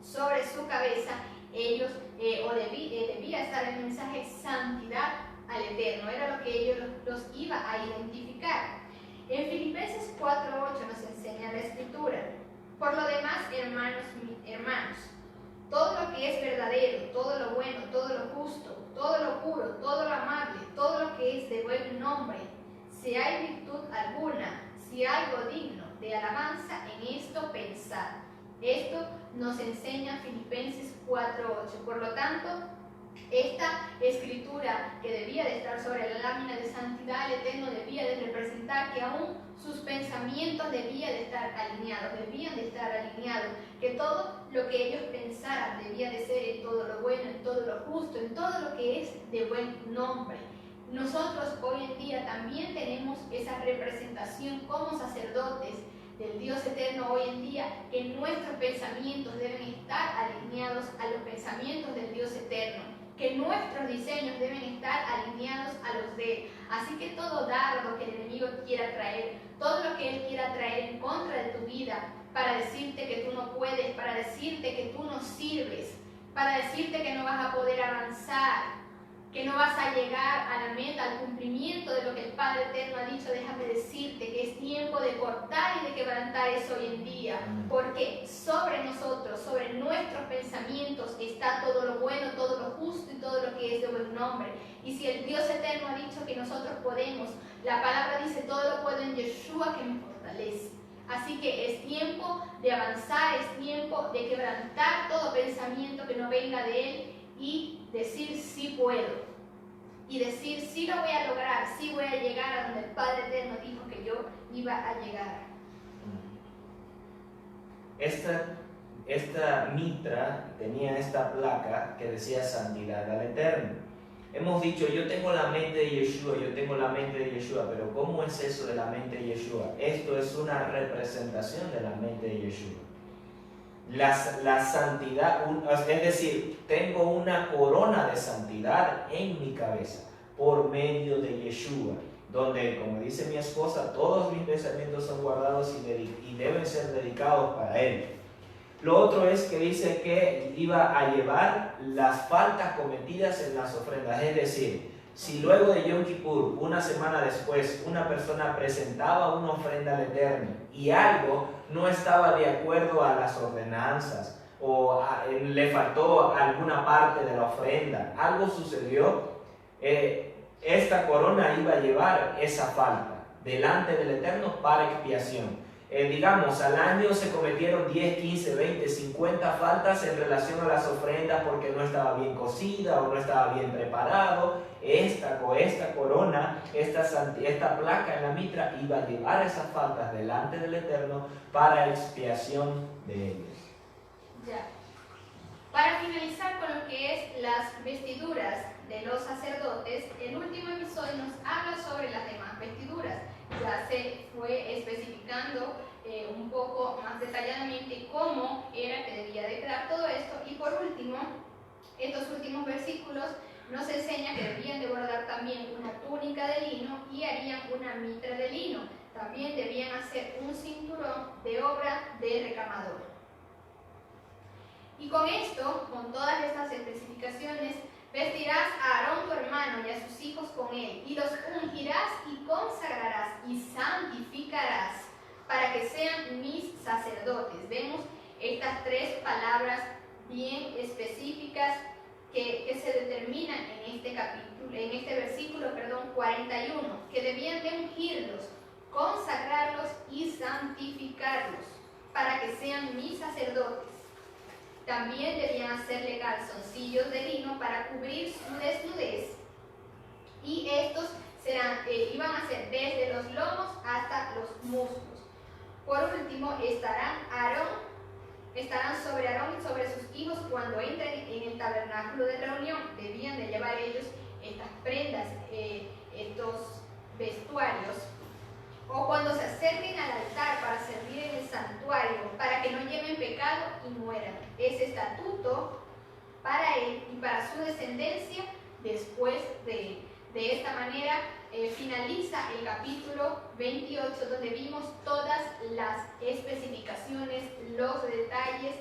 sobre su cabeza, ellos, debía estar el mensaje santidad al Eterno, era lo que ellos los iba a identificar. En Filipenses 4:8 nos enseña la Escritura: por lo demás, hermanos, todo lo que es verdadero, todo lo bueno, todo lo justo, todo lo puro, todo lo amable, todo lo que es de buen nombre, si hay virtud alguna, si algo digno de alabanza, en esto pensad. Esto nos enseña Filipenses 4:8. Por lo tanto, esta escritura que debía de estar sobre la lámina de santidad, el Eterno debía de representar que aún sus pensamientos debían de estar alineados, que todo lo que ellos pensaran debía de ser en todo lo bueno, en todo lo justo, en todo lo que es de buen nombre. Nosotros hoy en día también tenemos esa representación como sacerdotes del Dios eterno hoy en día, que nuestros pensamientos deben estar alineados a los pensamientos del Dios eterno, que nuestros diseños deben estar alineados a los de Él. Así que todo dardo que el enemigo quiera traer, todo lo que Él quiera traer en contra de tu vida, para decirte que tú no puedes, para decirte que tú no sirves, para decirte que no vas a poder avanzar, que no vas a llegar a la meta, al cumplimiento de lo que el Padre Eterno ha dicho, déjame decirte que es tiempo de cortar y de quebrantar eso hoy en día, porque sobre nosotros, sobre nuestros pensamientos está todo lo bueno, todo lo justo y todo lo que es de buen nombre. Y si el Dios Eterno ha dicho que nosotros podemos, la palabra dice, todo lo puedo en Yeshua que me fortalece. Así que es tiempo de avanzar, es tiempo de quebrantar todo pensamiento que no venga de Él y decir sí puedo, y decir sí lo voy a lograr, sí voy a llegar a donde el Padre Eterno dijo que yo iba a llegar. Esta mitra tenía esta placa que decía santidad al Eterno. Hemos dicho, yo tengo la mente de Yeshua, pero ¿cómo es eso de la mente de Yeshua? Esto es una representación de la mente de Yeshua. La santidad, es decir, tengo una corona de santidad en mi cabeza por medio de Yeshua, donde, como dice mi esposa, todos mis pensamientos son guardados y deben ser dedicados para Él. Lo otro es que dice que iba a llevar las faltas cometidas en las ofrendas, es decir, si luego de Yom Kippur, una semana después, una persona presentaba una ofrenda al Eterno y algo no estaba de acuerdo a las ordenanzas o le faltó alguna parte de la ofrenda, algo sucedió, esta corona iba a llevar esa falta delante del Eterno para expiación. Digamos, al año se cometieron 10, 15, 20, 50 faltas en relación a las ofrendas porque no estaba bien cocida o no estaba bien preparado. Esta corona, esta placa en la mitra iba a llevar esas faltas delante del Eterno para expiación de ellos. Ya. Para finalizar con lo que es las vestiduras de los sacerdotes, el último episodio nos habla sobre las demás vestiduras. Ya se fue especificando un poco más detalladamente cómo era que debía de quedar todo esto. Y por último, estos últimos versículos nos enseña que debían de guardar también una túnica de lino y harían una mitra de lino. También debían hacer un cinturón de obra de recamador. Y con esto, con todas estas especificaciones, vestirás a Aarón tu hermano y a sus hijos con él, y los ungirás y consagrarás y santificarás para que sean mis sacerdotes. Vemos estas tres palabras bien específicas que se determinan en este capítulo, en este versículo 41, que debían de ungirlos, consagrarlos y santificarlos para que sean mis sacerdotes. También debían hacerle calzoncillos de lino para cubrir su desnudez, y estos iban a ser desde los lomos hasta los muslos. Por último estarán Aarón estarán sobre Aarón y sobre sus hijos cuando entren en el tabernáculo de reunión. Debían de llevar ellos estas prendas, estos vestuarios, o cuando se acerquen al altar para servir en el santuario, para que no lleven pecado y mueran. Es estatuto para él y para su descendencia después de él. De esta manera finaliza el capítulo 28, donde vimos todas las especificaciones, los detalles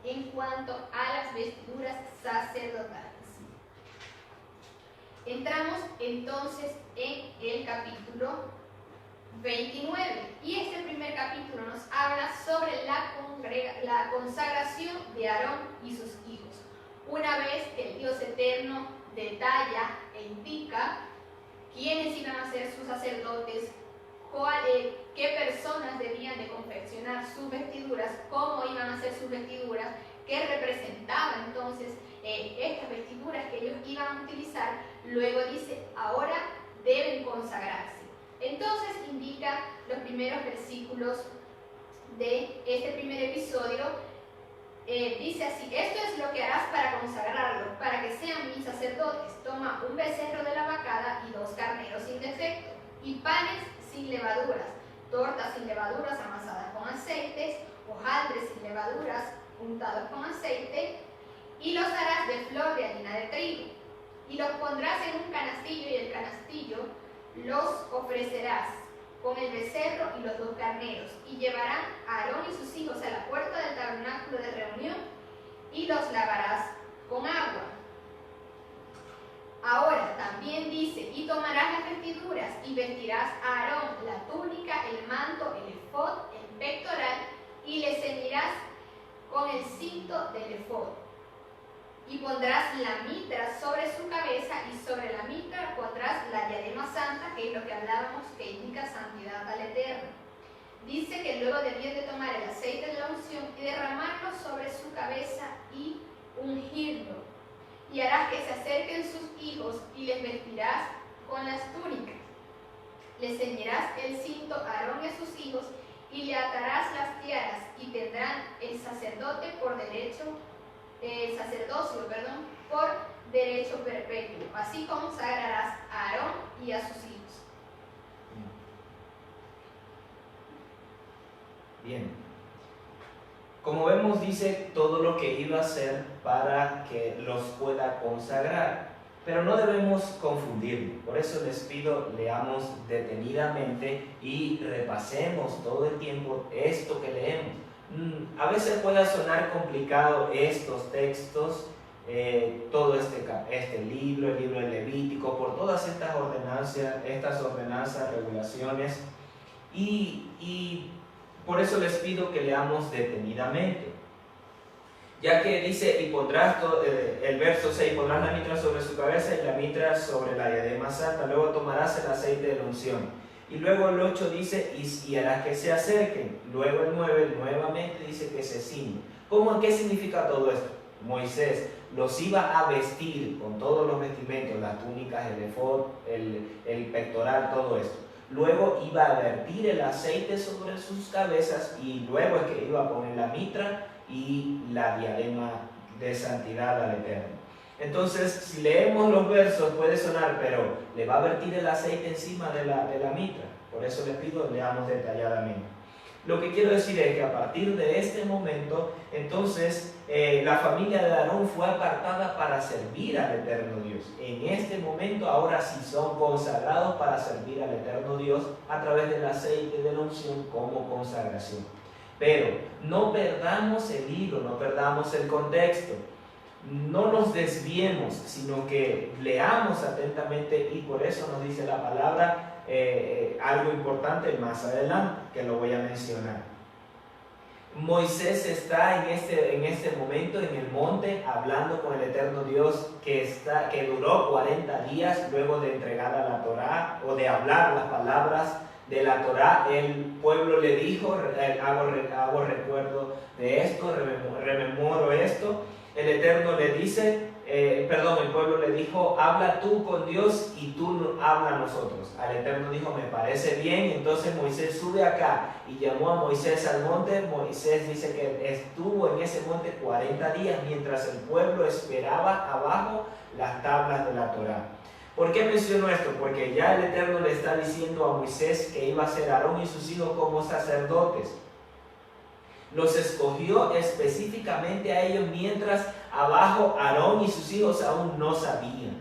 en cuanto a las vestiduras sacerdotales. Entramos entonces en el capítulo 29, y este primer capítulo nos habla sobre la consagración de Aarón y sus hijos. Una vez que el Dios eterno detalla e indica quiénes iban a ser sus sacerdotes, qué personas debían de confeccionar sus vestiduras, cómo iban a ser sus vestiduras, qué representaban entonces estas vestiduras que ellos iban a utilizar, luego dice, ahora deben consagrarse. Entonces indica los primeros versículos de este primer episodio. Dice así: esto es lo que harás para consagrarlo, para que sean mis sacerdotes. Toma un becerro de la vacada y 2 carneros sin defecto, y panes sin levaduras, tortas sin levaduras amasadas con aceites, hojaldres sin levaduras untados con aceite, y los harás de flor de harina de trigo, y los pondrás en un canastillo, y el canastillo los ofrecerás con el becerro y los 2 carneros, y llevarán a Aarón y sus hijos a la puerta del tabernáculo de reunión, y los lavarás con agua. Ahora también dice: y tomarás las vestiduras, y vestirás a Aarón la túnica, el manto, el efod, el pectoral, y le ceñirás con el cinto del efod. Y pondrás la mitra sobre su cabeza, y sobre la mitra pondrás la diadema santa, que es lo que hablábamos, que indica santidad al Eterno. Dice que luego debían de tomar el aceite de la unción y derramarlo sobre su cabeza y ungirlo. Y harás que se acerquen sus hijos y les vestirás con las túnicas. Les ceñirás el cinto a Aarón y a sus hijos y le atarás las tiaras, y tendrán el sacerdote por derecho por derecho perpetuo. Así consagrarás a Aarón y a sus hijos. Bien. Como vemos, dice todo lo que iba a hacer para que los pueda consagrar. Pero no debemos confundirlo. Por eso les pido, leamos detenidamente y repasemos todo el tiempo esto que leemos. A veces puede sonar complicado estos textos, todo este libro, el libro de Levítico, por todas estas ordenanzas, regulaciones, y por eso les pido que leamos detenidamente. Ya que dice, y pondrás, el verso 6, pondrás la mitra sobre su cabeza y la mitra sobre la diadema santa, luego tomarás el aceite de la unción. Y luego el 8 dice, y harás que se acerquen. Luego el 9 nuevamente dice que se ciñen. ¿Qué significa todo esto? Moisés los iba a vestir con todos los vestimentos, las túnicas, el efod, el pectoral, todo esto. Luego iba a vertir el aceite sobre sus cabezas, y luego es que iba a poner la mitra y la diadema de santidad al Eterno. Entonces, si leemos los versos puede sonar, pero le va a vertir el aceite encima de la mitra. Por eso les pido, leamos detalladamente. Lo que quiero decir es que a partir de este momento, entonces, la familia de Aarón fue apartada para servir al Eterno Dios. En este momento, ahora sí son consagrados para servir al Eterno Dios a través del aceite de la unción como consagración. Pero no perdamos el hilo, no perdamos el contexto. No nos desviemos, sino que leamos atentamente, y por eso nos dice la palabra algo importante más adelante, que lo voy a mencionar. Moisés está en este momento en el monte hablando con el Eterno Dios, que duró 40 días luego de entregar a la Torá, o de hablar las palabras de la Torá. El pueblo le dijo, hago recuerdo de esto, rememoro esto. El Eterno le dice, el pueblo le dijo, habla tú con Dios y tú habla a nosotros. Al Eterno dijo, me parece bien. Entonces Moisés sube acá y llamó a Moisés al monte. Moisés dice que estuvo en ese monte 40 días mientras el pueblo esperaba abajo las tablas de la Torá. ¿Por qué menciono esto? Porque ya el Eterno le está diciendo a Moisés que iba a ser Aarón y sus hijos como sacerdotes. Los escogió específicamente a ellos mientras abajo Aarón y sus hijos aún no sabían.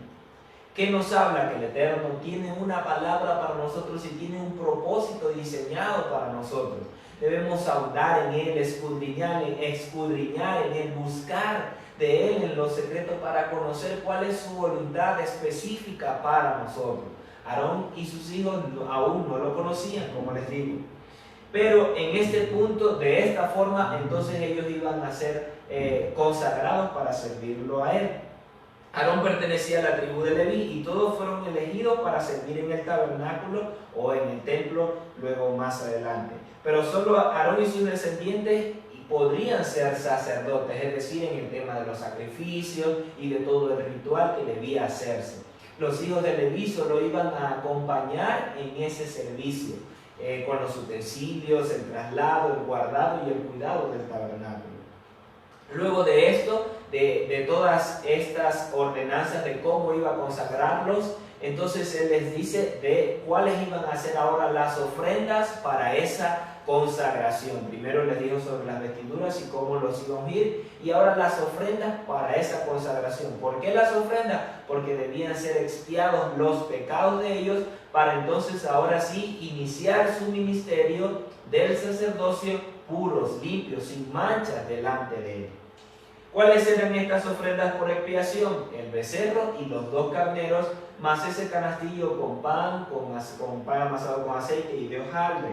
¿Qué nos habla? Que el Eterno tiene una palabra para nosotros y tiene un propósito diseñado para nosotros. Debemos ahondar en Él, escudriñar en Él, buscar de Él en lo secreto para conocer cuál es su voluntad específica para nosotros. Aarón y sus hijos aún no lo conocían, como les digo. Pero en este punto, de esta forma, entonces ellos iban a ser consagrados para servirlo a Él. Aarón pertenecía a la tribu de Leví y todos fueron elegidos para servir en el tabernáculo o en el templo luego más adelante. Pero solo Aarón y sus descendientes podrían ser sacerdotes, es decir, en el tema de los sacrificios y de todo el ritual que debía hacerse. Los hijos de Leví solo iban a acompañar en ese servicio, con los utensilios, el traslado, el guardado y el cuidado del tabernáculo. Luego de esto, de todas estas ordenanzas de cómo iba a consagrarlos, entonces Él les dice de cuáles iban a ser ahora las ofrendas para esa consagración. Primero les dijo sobre las vestiduras y cómo los iban a ungir, y ahora las ofrendas para esa consagración. ¿Por qué las ofrendas? Porque debían ser expiados los pecados de ellos para entonces ahora sí iniciar su ministerio del sacerdocio puros, limpios, sin manchas delante de Él. ¿Cuáles eran estas ofrendas por expiación? El becerro y los 2 carneros, más ese canastillo con pan amasado con aceite y de hojaldre.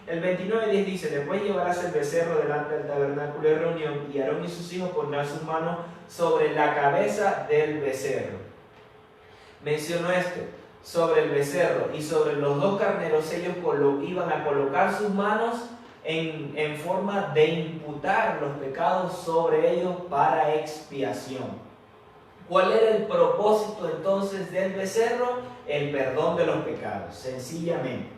El 29:10 dice, después llevarás el becerro delante del tabernáculo de reunión y Aarón y sus hijos pondrán sus manos sobre la cabeza del becerro. Menciono esto, sobre el becerro y sobre los 2 carneros ellos iban a colocar sus manos en forma de imputar los pecados sobre ellos para expiación. ¿Cuál era el propósito entonces del becerro? El perdón de los pecados, sencillamente.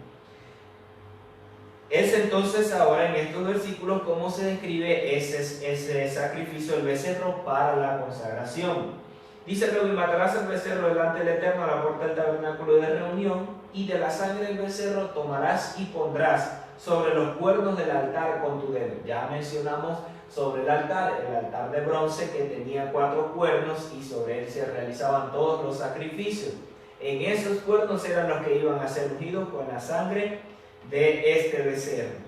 Es entonces ahora en estos versículos cómo se describe ese sacrificio del becerro para la consagración. Dice luego, y matarás el becerro delante del Eterno a la puerta del tabernáculo de reunión, y de la sangre del becerro tomarás y pondrás sobre los cuernos del altar con tu dedo. Ya mencionamos sobre el altar de bronce que tenía 4 cuernos y sobre él se realizaban todos los sacrificios. En esos cuernos eran los que iban a ser ungidos con la sangre de este becerro.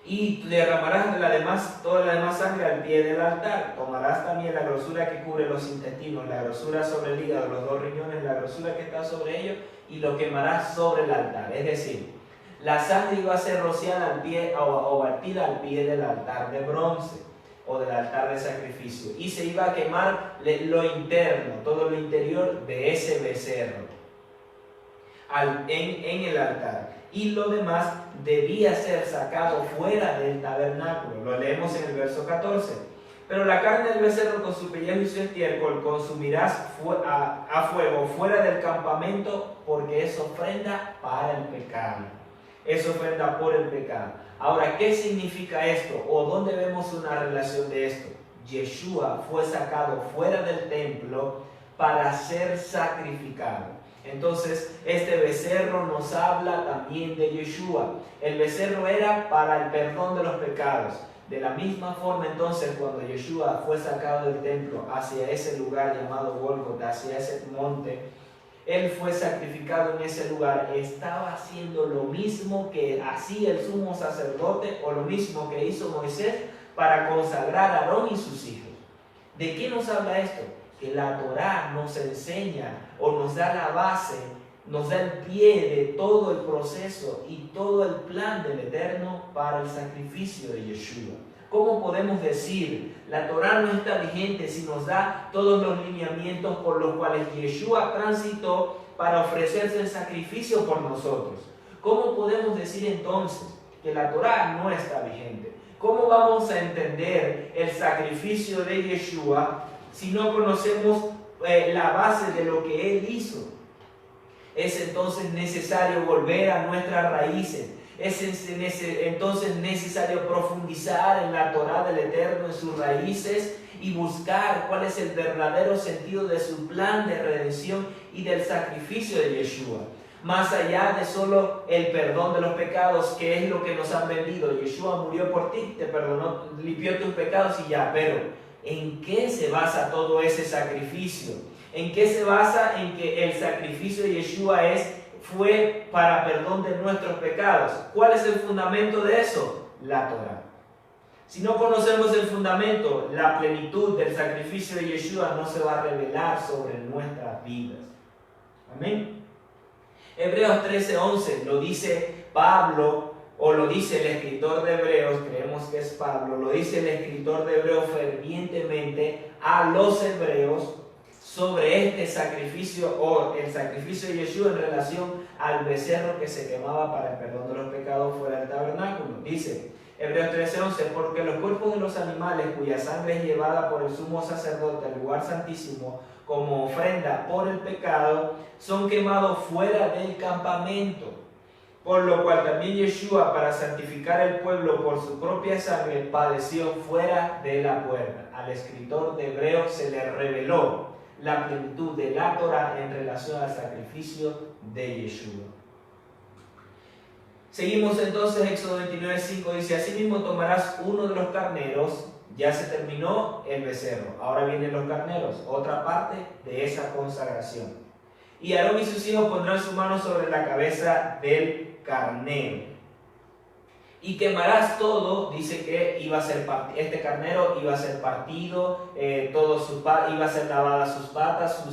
Y derramarás toda la demás sangre al pie del altar. Tomarás también la grosura que cubre los intestinos, la grosura sobre el hígado, los 2 riñones, la grosura que está sobre ellos, y lo quemarás sobre el altar. Es decir, la sangre iba a ser rociada al pie o vertida al pie del altar de bronce o del altar de sacrificio, y se iba a quemar lo interno, todo lo interior de ese becerro en el altar, y lo demás debía ser sacado fuera del tabernáculo. Lo leemos en el verso 14. Pero la carne del becerro con su pellejo y su estiércol consumirás a fuego fuera del campamento, porque es ofrenda para el pecado. Es ofrenda por el pecado. Ahora, ¿qué significa esto? ¿O dónde vemos una relación de esto? Yeshua fue sacado fuera del templo para ser sacrificado. Entonces, este becerro nos habla también de Yeshua. El becerro era para el perdón de los pecados. De la misma forma, entonces, cuando Yeshua fue sacado del templo hacia ese lugar llamado Gólgota, hacia ese monte, Él fue sacrificado en ese lugar. Estaba haciendo lo mismo que hacía el sumo sacerdote, o lo mismo que hizo Moisés para consagrar a Aarón y sus hijos. ¿De qué nos habla esto? Que la Torá nos enseña o nos da la base, nos da el pie de todo el proceso y todo el plan del Eterno para el sacrificio de Yeshua. ¿Cómo podemos decir? La Torá no está vigente si nos da todos los lineamientos por los cuales Yeshua transitó para ofrecerse el sacrificio por nosotros. ¿Cómo podemos decir entonces que la Torá no está vigente? ¿Cómo vamos a entender el sacrificio de Yeshua si no conocemos la base de lo que Él hizo. Es entonces necesario volver a nuestras raíces. Es entonces necesario profundizar en la Torá del Eterno, en sus raíces, y buscar cuál es el verdadero sentido de su plan de redención y del sacrificio de Yeshua. Más allá de solo el perdón de los pecados, que es lo que nos han vendido. Yeshua murió por ti, te perdonó, limpió tus pecados y ya. Pero ¿en qué se basa todo ese sacrificio? ¿En qué se basa? En que el sacrificio de Yeshua fue para perdón de nuestros pecados. ¿Cuál es el fundamento de eso? La Torá. Si no conocemos el fundamento, la plenitud del sacrificio de Yeshua no se va a revelar sobre nuestras vidas. Amén. Hebreos 13:11 lo dice Pablo, o lo dice el escritor de Hebreos, creemos que es Pablo, lo dice el escritor de Hebreos fervientemente a los hebreos sobre este sacrificio, o el sacrificio de Yeshua en relación al becerro que se quemaba para el perdón de los pecados fuera del tabernáculo. Dice Hebreos 13:11, porque los cuerpos de los animales cuya sangre es llevada por el sumo sacerdote al lugar santísimo como ofrenda por el pecado, son quemados fuera del campamento. Por lo cual también Yeshua, para santificar el pueblo por su propia sangre, padeció fuera de la puerta. Al escritor de Hebreos se le reveló la plenitud de la Torá en relación al sacrificio de Yeshua. Seguimos entonces, Éxodo 29:5 dice, asimismo tomarás uno de los carneros. Ya se terminó el becerro, ahora vienen los carneros, otra parte de esa consagración. Y Aarón y sus hijos pondrán su mano sobre la cabeza del carnero. Y quemarás todo, dice que iba a ser este carnero iba a ser partido, iba a ser lavada sus patas,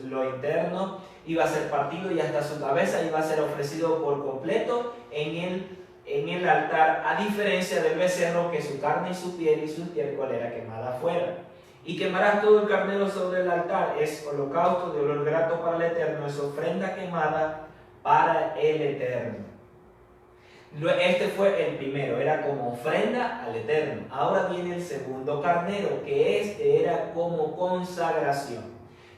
lo interno, iba a ser partido y hasta su cabeza iba a ser ofrecido por completo en el altar, a diferencia del becerro, que su carne y su piel y su estiércol era quemada afuera. Y quemarás todo el carnero sobre el altar, es holocausto de olor grato para el Eterno, es ofrenda quemada para el Eterno. Este fue el primero, era como ofrenda al Eterno. Ahora viene el segundo carnero, que era como consagración.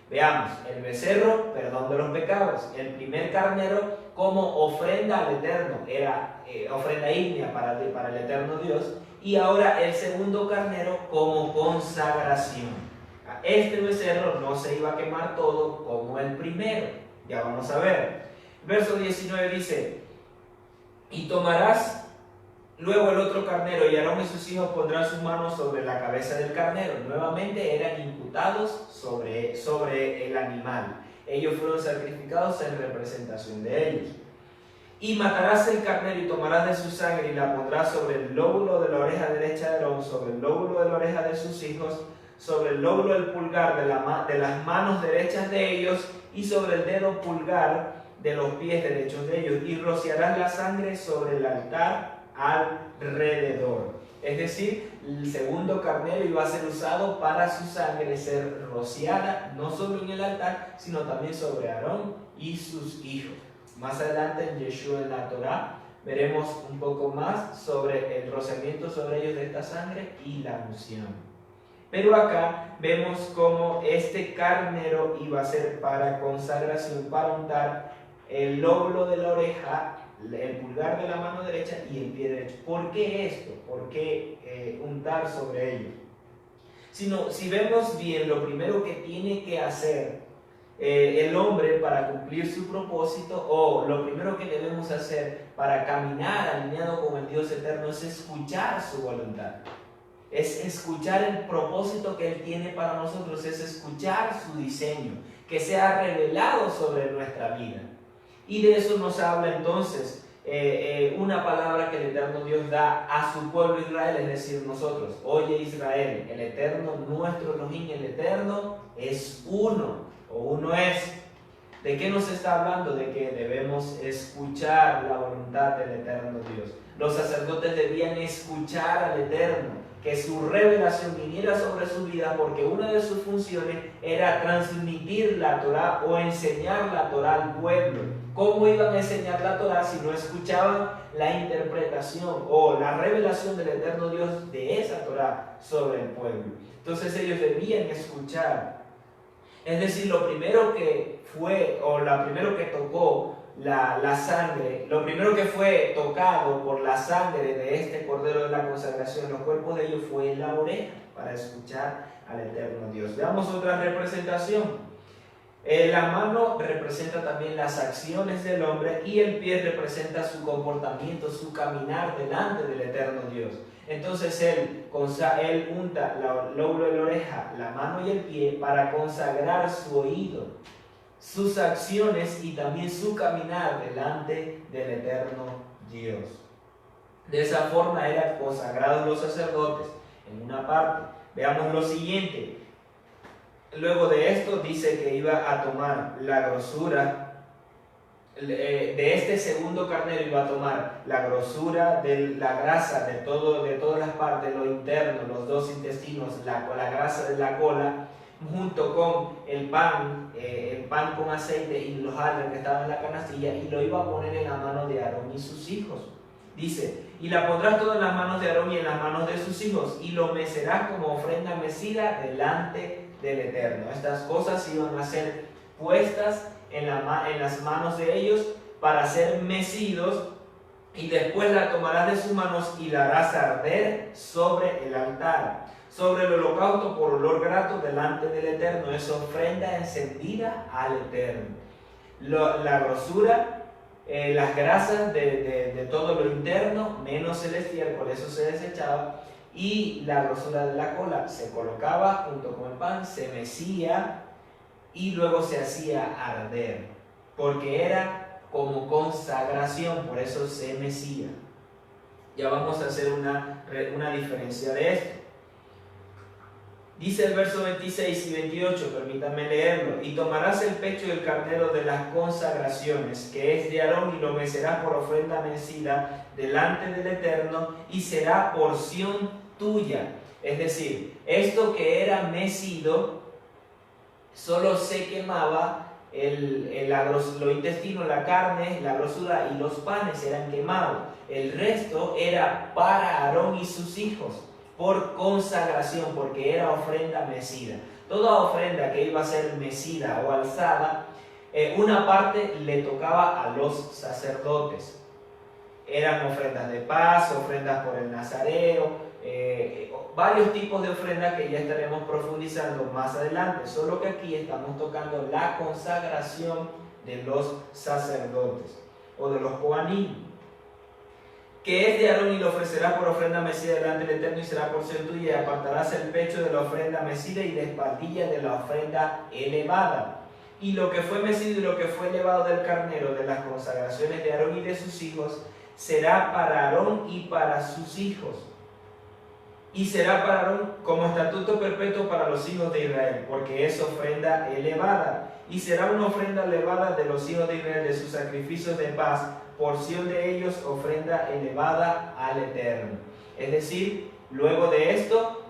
Veamos, el becerro, perdón de los pecados. El primer carnero como ofrenda al Eterno, era ofrenda ígnea para el Eterno Dios. Y ahora el segundo carnero como consagración. Este becerro no se iba a quemar todo como el primero. Ya vamos a ver. Verso 19 dice, y tomarás luego el otro carnero, y Aarón y sus hijos pondrán sus manos sobre la cabeza del carnero. Nuevamente eran imputados sobre el animal. Ellos fueron sacrificados en representación de ellos. Y matarás el carnero y tomarás de su sangre y la pondrás sobre el lóbulo de la oreja derecha de Aarón, sobre el lóbulo de la oreja de sus hijos, sobre el lóbulo del pulgar de las manos derechas de ellos y sobre el dedo pulgar de los pies derechos de ellos, y rociarás la sangre sobre el altar alrededor. Es decir, el segundo carnero iba a ser usado para su sangre ser rociada, no solo en el altar, sino también sobre Aarón y sus hijos. Más adelante en Yeshua, en la Torá, veremos un poco más sobre el rociamiento sobre ellos de esta sangre y la unción. Pero acá vemos cómo este carnero iba a ser para consagración, para untar el lóbulo de la oreja, el pulgar de la mano derecha y el pie derecho. ¿Por qué esto? ¿Por qué untar sobre ellos? Si vemos bien, lo primero que tiene que hacer el hombre para cumplir su propósito, o lo primero que debemos hacer para caminar alineado con el Dios eterno, es escuchar su voluntad. Es escuchar el propósito que Él tiene para nosotros, es escuchar su diseño, que sea revelado sobre nuestra vida. Y de eso nos habla entonces una palabra que el eterno Dios da a su pueblo Israel, es decir, nosotros. Oye Israel, el eterno, nuestro Elohim, el eterno, es uno, o uno es. ¿De qué nos está hablando? De que debemos escuchar la voluntad del eterno Dios. Los sacerdotes debían escuchar al eterno, que su revelación viniera sobre su vida, porque una de sus funciones era transmitir la Torá o enseñar la Torá al pueblo. ¿Cómo iban a enseñar la Torá si no escuchaban la interpretación o la revelación del eterno Dios de esa Torá sobre el pueblo? Entonces ellos debían escuchar. Es decir, lo primero que fue, o lo primero que tocó la sangre, lo primero que fue tocado por la sangre de este Cordero de la consagración, los cuerpos de ellos, fue la oreja para escuchar al eterno Dios. Veamos otra representación. La mano representa también las acciones del hombre y el pie representa su comportamiento, su caminar delante del eterno Dios. Entonces él unta el lóbulo de la oreja, la mano y el pie para consagrar su oído, sus acciones y también su caminar delante del eterno Dios. De esa forma eran consagrados los sacerdotes. En una parte, veamos lo siguiente. Luego de esto dice que iba a tomar la grosura de este segundo carnero, iba a tomar la grosura de la grasa de todas las partes, lo interno, los dos intestinos, la grasa de la cola, junto con el pan con aceite y los alres que estaban en la canastilla, y lo iba a poner en la mano de Aarón y sus hijos. Dice, y la pondrás todo en las manos de Aarón y en las manos de sus hijos, y lo mecerás como ofrenda mecida delante del Eterno. Estas cosas iban a ser puestas en las manos de ellos para ser mecidos, y después la tomarás de sus manos y la harás arder sobre el altar, sobre el holocausto por olor grato delante del Eterno. Es ofrenda encendida al Eterno. La grosura, las grasas de todo lo interno, menos el estiércol, eso se desechaba, y la grosura de la cola se colocaba junto con el pan, se mecía y luego se hacía arder, porque era como consagración, por eso se mecía. Ya vamos a hacer una diferencia de esto. Dice el verso 26 y 28, permítanme leerlo. Y tomarás el pecho del carnero de las consagraciones, que es de Aarón, y lo mecerás por ofrenda mecida delante del Eterno, y será porción tuya. Es decir, esto que era mecido, solo se quemaba lo intestino, la carne, la grosura y los panes eran quemados. El resto era para Aarón y sus hijos, por consagración, porque era ofrenda mecida. Toda ofrenda que iba a ser mecida o alzada, una parte le tocaba a los sacerdotes. Eran ofrendas de paz, ofrendas por el nazareo, varios tipos de ofrendas que ya estaremos profundizando más adelante. Solo que aquí estamos tocando la consagración de los sacerdotes o de los coanim, que es de Aarón, y lo ofrecerás por ofrenda mecida delante del Eterno, y será porción tuya, y apartarás el pecho de la ofrenda mecida y la espaldilla de la ofrenda elevada. Y lo que fue mecido y lo que fue elevado del carnero de las consagraciones de Aarón y de sus hijos será para Aarón y para sus hijos. Y será para Aarón como estatuto perpetuo para los hijos de Israel, porque es ofrenda elevada. Y será una ofrenda elevada de los hijos de Israel, de sus sacrificios de paz, porción de ellos, ofrenda elevada al Eterno. Es decir, luego de esto,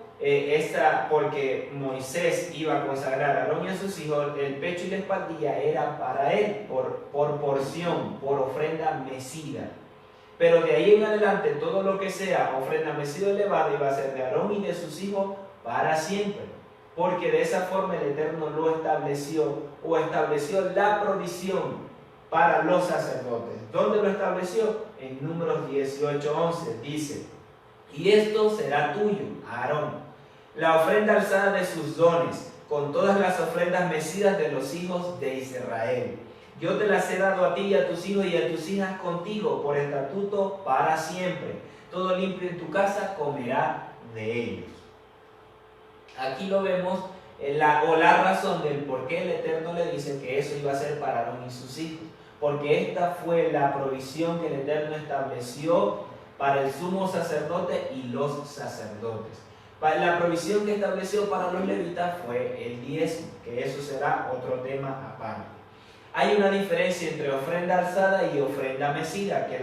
porque Moisés iba a consagrar a Aarón y a sus hijos, el pecho y la espaldilla era para él, por porción, por ofrenda mecida. Pero de ahí en adelante, todo lo que sea ofrenda mecida elevada iba a ser de Aarón y de sus hijos para siempre, porque de esa forma el Eterno lo estableció, o estableció la provisión para los sacerdotes. ¿Dónde lo estableció? En Números 18:11 dice: y esto será tuyo, Aarón, la ofrenda alzada de sus dones, con todas las ofrendas mecidas de los hijos de Israel. Yo te las he dado a ti y a tus hijos y a tus hijas contigo por estatuto para siempre. Todo limpio en tu casa comerá de ellos. Aquí lo vemos, la razón del por qué el Eterno le dice que eso iba a ser para Aarón y sus hijos. Porque esta fue la provisión que el Eterno estableció para el sumo sacerdote y los sacerdotes. La provisión que estableció para los levitas fue el diezmo, que eso será otro tema aparte. Hay una diferencia entre ofrenda alzada y ofrenda mecida, que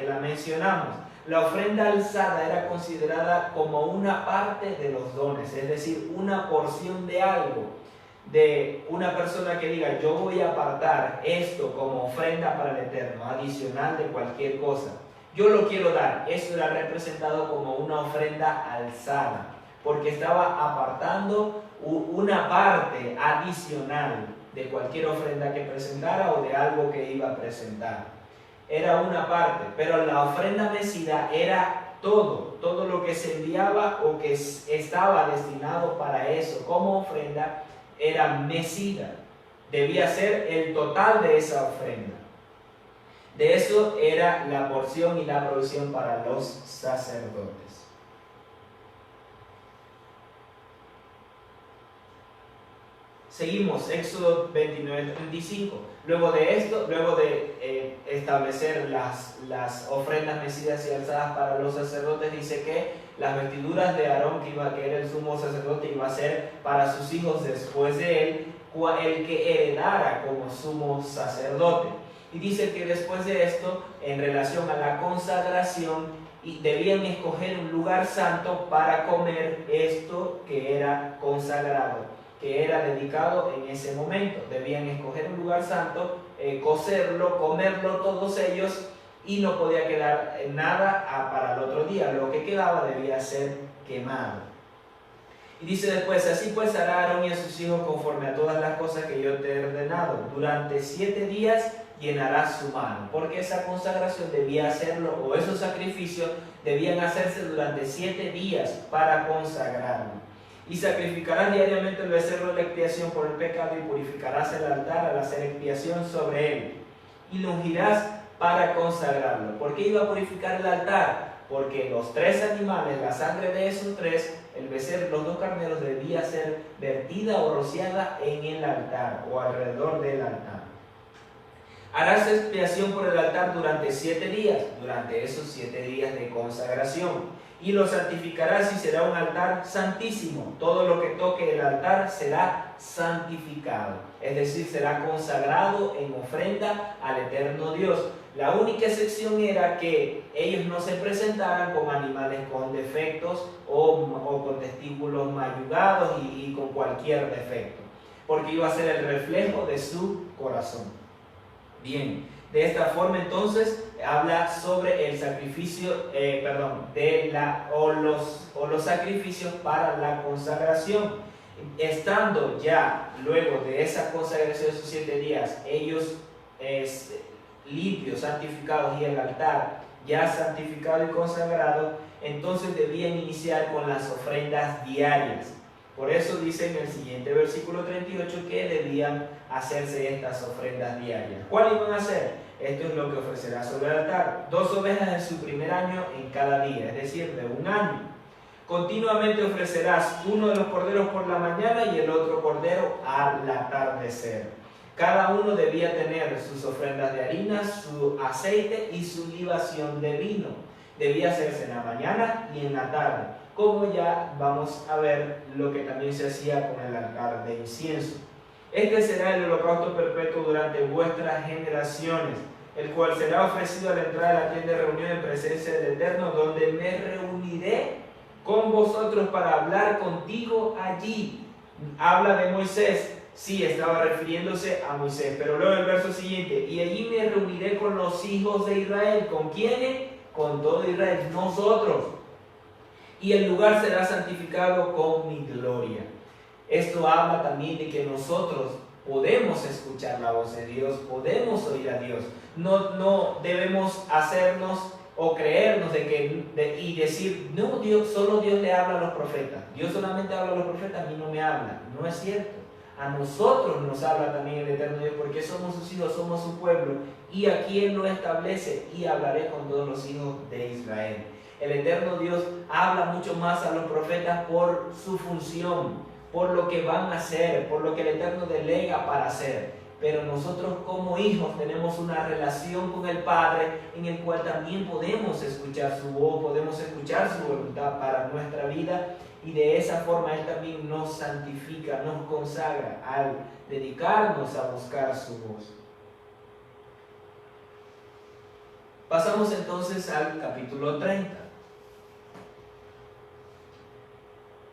la mencionamos. La ofrenda alzada era considerada como una parte de los dones, es decir, una porción de algo. de una persona que diga, yo voy a apartar esto como ofrenda para el Eterno, adicional de cualquier cosa. Yo lo quiero dar. Eso era representado como una ofrenda alzada, porque estaba apartando una parte adicional de cualquier ofrenda que presentara o de algo que iba a presentar. Era una parte, pero la ofrenda mecida era todo lo que se enviaba o que estaba destinado para eso como ofrenda era mecida. Debía ser el total de esa ofrenda. De eso era la porción y la provisión para los sacerdotes. Seguimos, Éxodo 29:35. Luego de esto, luego de establecer las ofrendas mecidas y alzadas para los sacerdotes, dice que las vestiduras de Aarón, que era el sumo sacerdote, iba a ser para sus hijos después de él, el que heredara como sumo sacerdote. Y dice que después de esto, en relación a la consagración, debían escoger un lugar santo para comer esto que era consagrado, que era dedicado en ese momento. Debían escoger un lugar santo, cocerlo, comerlo todos ellos, y no podía quedar nada para el otro día. Lo que quedaba debía ser quemado. Y dice después, así pues hará Aarón y a sus hijos conforme a todas las cosas que yo te he ordenado. Durante 7 días llenará su mano, porque esa consagración debía hacerlo, o esos sacrificios debían hacerse durante 7 días para consagrarlo. Y sacrificarás diariamente el becerro de la expiación por el pecado y purificarás el altar al hacer expiación sobre él. Y lo ungirás para consagrarlo. ¿Por qué iba a purificar el altar? Porque los 3 animales, la sangre de esos 3, el becerro, los 2 carneros, debía ser vertida o rociada en el altar o alrededor del altar. Harás expiación por el altar durante 7 días, durante esos 7 días de consagración. Y lo santificarás y será un altar santísimo. Todo lo que toque el altar será santificado, es decir, será consagrado en ofrenda al eterno Dios. La única excepción era que ellos no se presentaran con animales con defectos o con testículos mayugados y con cualquier defecto, porque iba a ser el reflejo de su corazón. Bien, de esta forma entonces habla sobre el sacrificio, los sacrificios para la consagración. Estando ya luego de esa consagración de esos 7 días, ellos limpios, santificados, y el altar ya santificado y consagrado, entonces debían iniciar con las ofrendas diarias. Por eso dice en el siguiente versículo 38 que debían hacerse estas ofrendas diarias. ¿Cuál iban a hacer? Esto es lo que ofrecerá sobre el altar: 2 ovejas en su primer año en cada día, es decir, de 1 año. Continuamente ofrecerás uno de los corderos por la mañana y el otro cordero al atardecer. Cada uno debía tener sus ofrendas de harina, su aceite y su libación de vino. Debía hacerse en la mañana y en la tarde, como ya vamos a ver lo que también se hacía con el altar de incienso. Este será el holocausto perpetuo durante vuestras generaciones, el cual será ofrecido a la entrada de la tienda de reunión en presencia del Eterno, donde me reuniré con vosotros para hablar contigo allí. Habla de Moisés. Sí, estaba refiriéndose a Moisés, pero luego el verso siguiente: y allí me reuniré con los hijos de Israel. ¿Con quiénes? Con todo Israel, nosotros. Y el lugar será santificado con mi gloria. Esto habla también de que nosotros podemos escuchar la voz de Dios, podemos oír a Dios. No debemos hacernos o creernos y decir, no, solo Dios le habla a los profetas. Dios solamente habla a los profetas, a mí no me habla. No es cierto. A nosotros nos habla también el eterno Dios, porque somos sus hijos, somos su pueblo, y aquí Él lo establece: y hablaré con todos los hijos de Israel. El eterno Dios habla mucho más a los profetas por su función, por lo que van a hacer, por lo que el Eterno delega para hacer. Pero nosotros como hijos tenemos una relación con el Padre en el cual también podemos escuchar su voz, podemos escuchar su voluntad para nuestra vida, y de esa forma Él también nos santifica, nos consagra al dedicarnos a buscar su voz. Pasamos entonces al capítulo 30.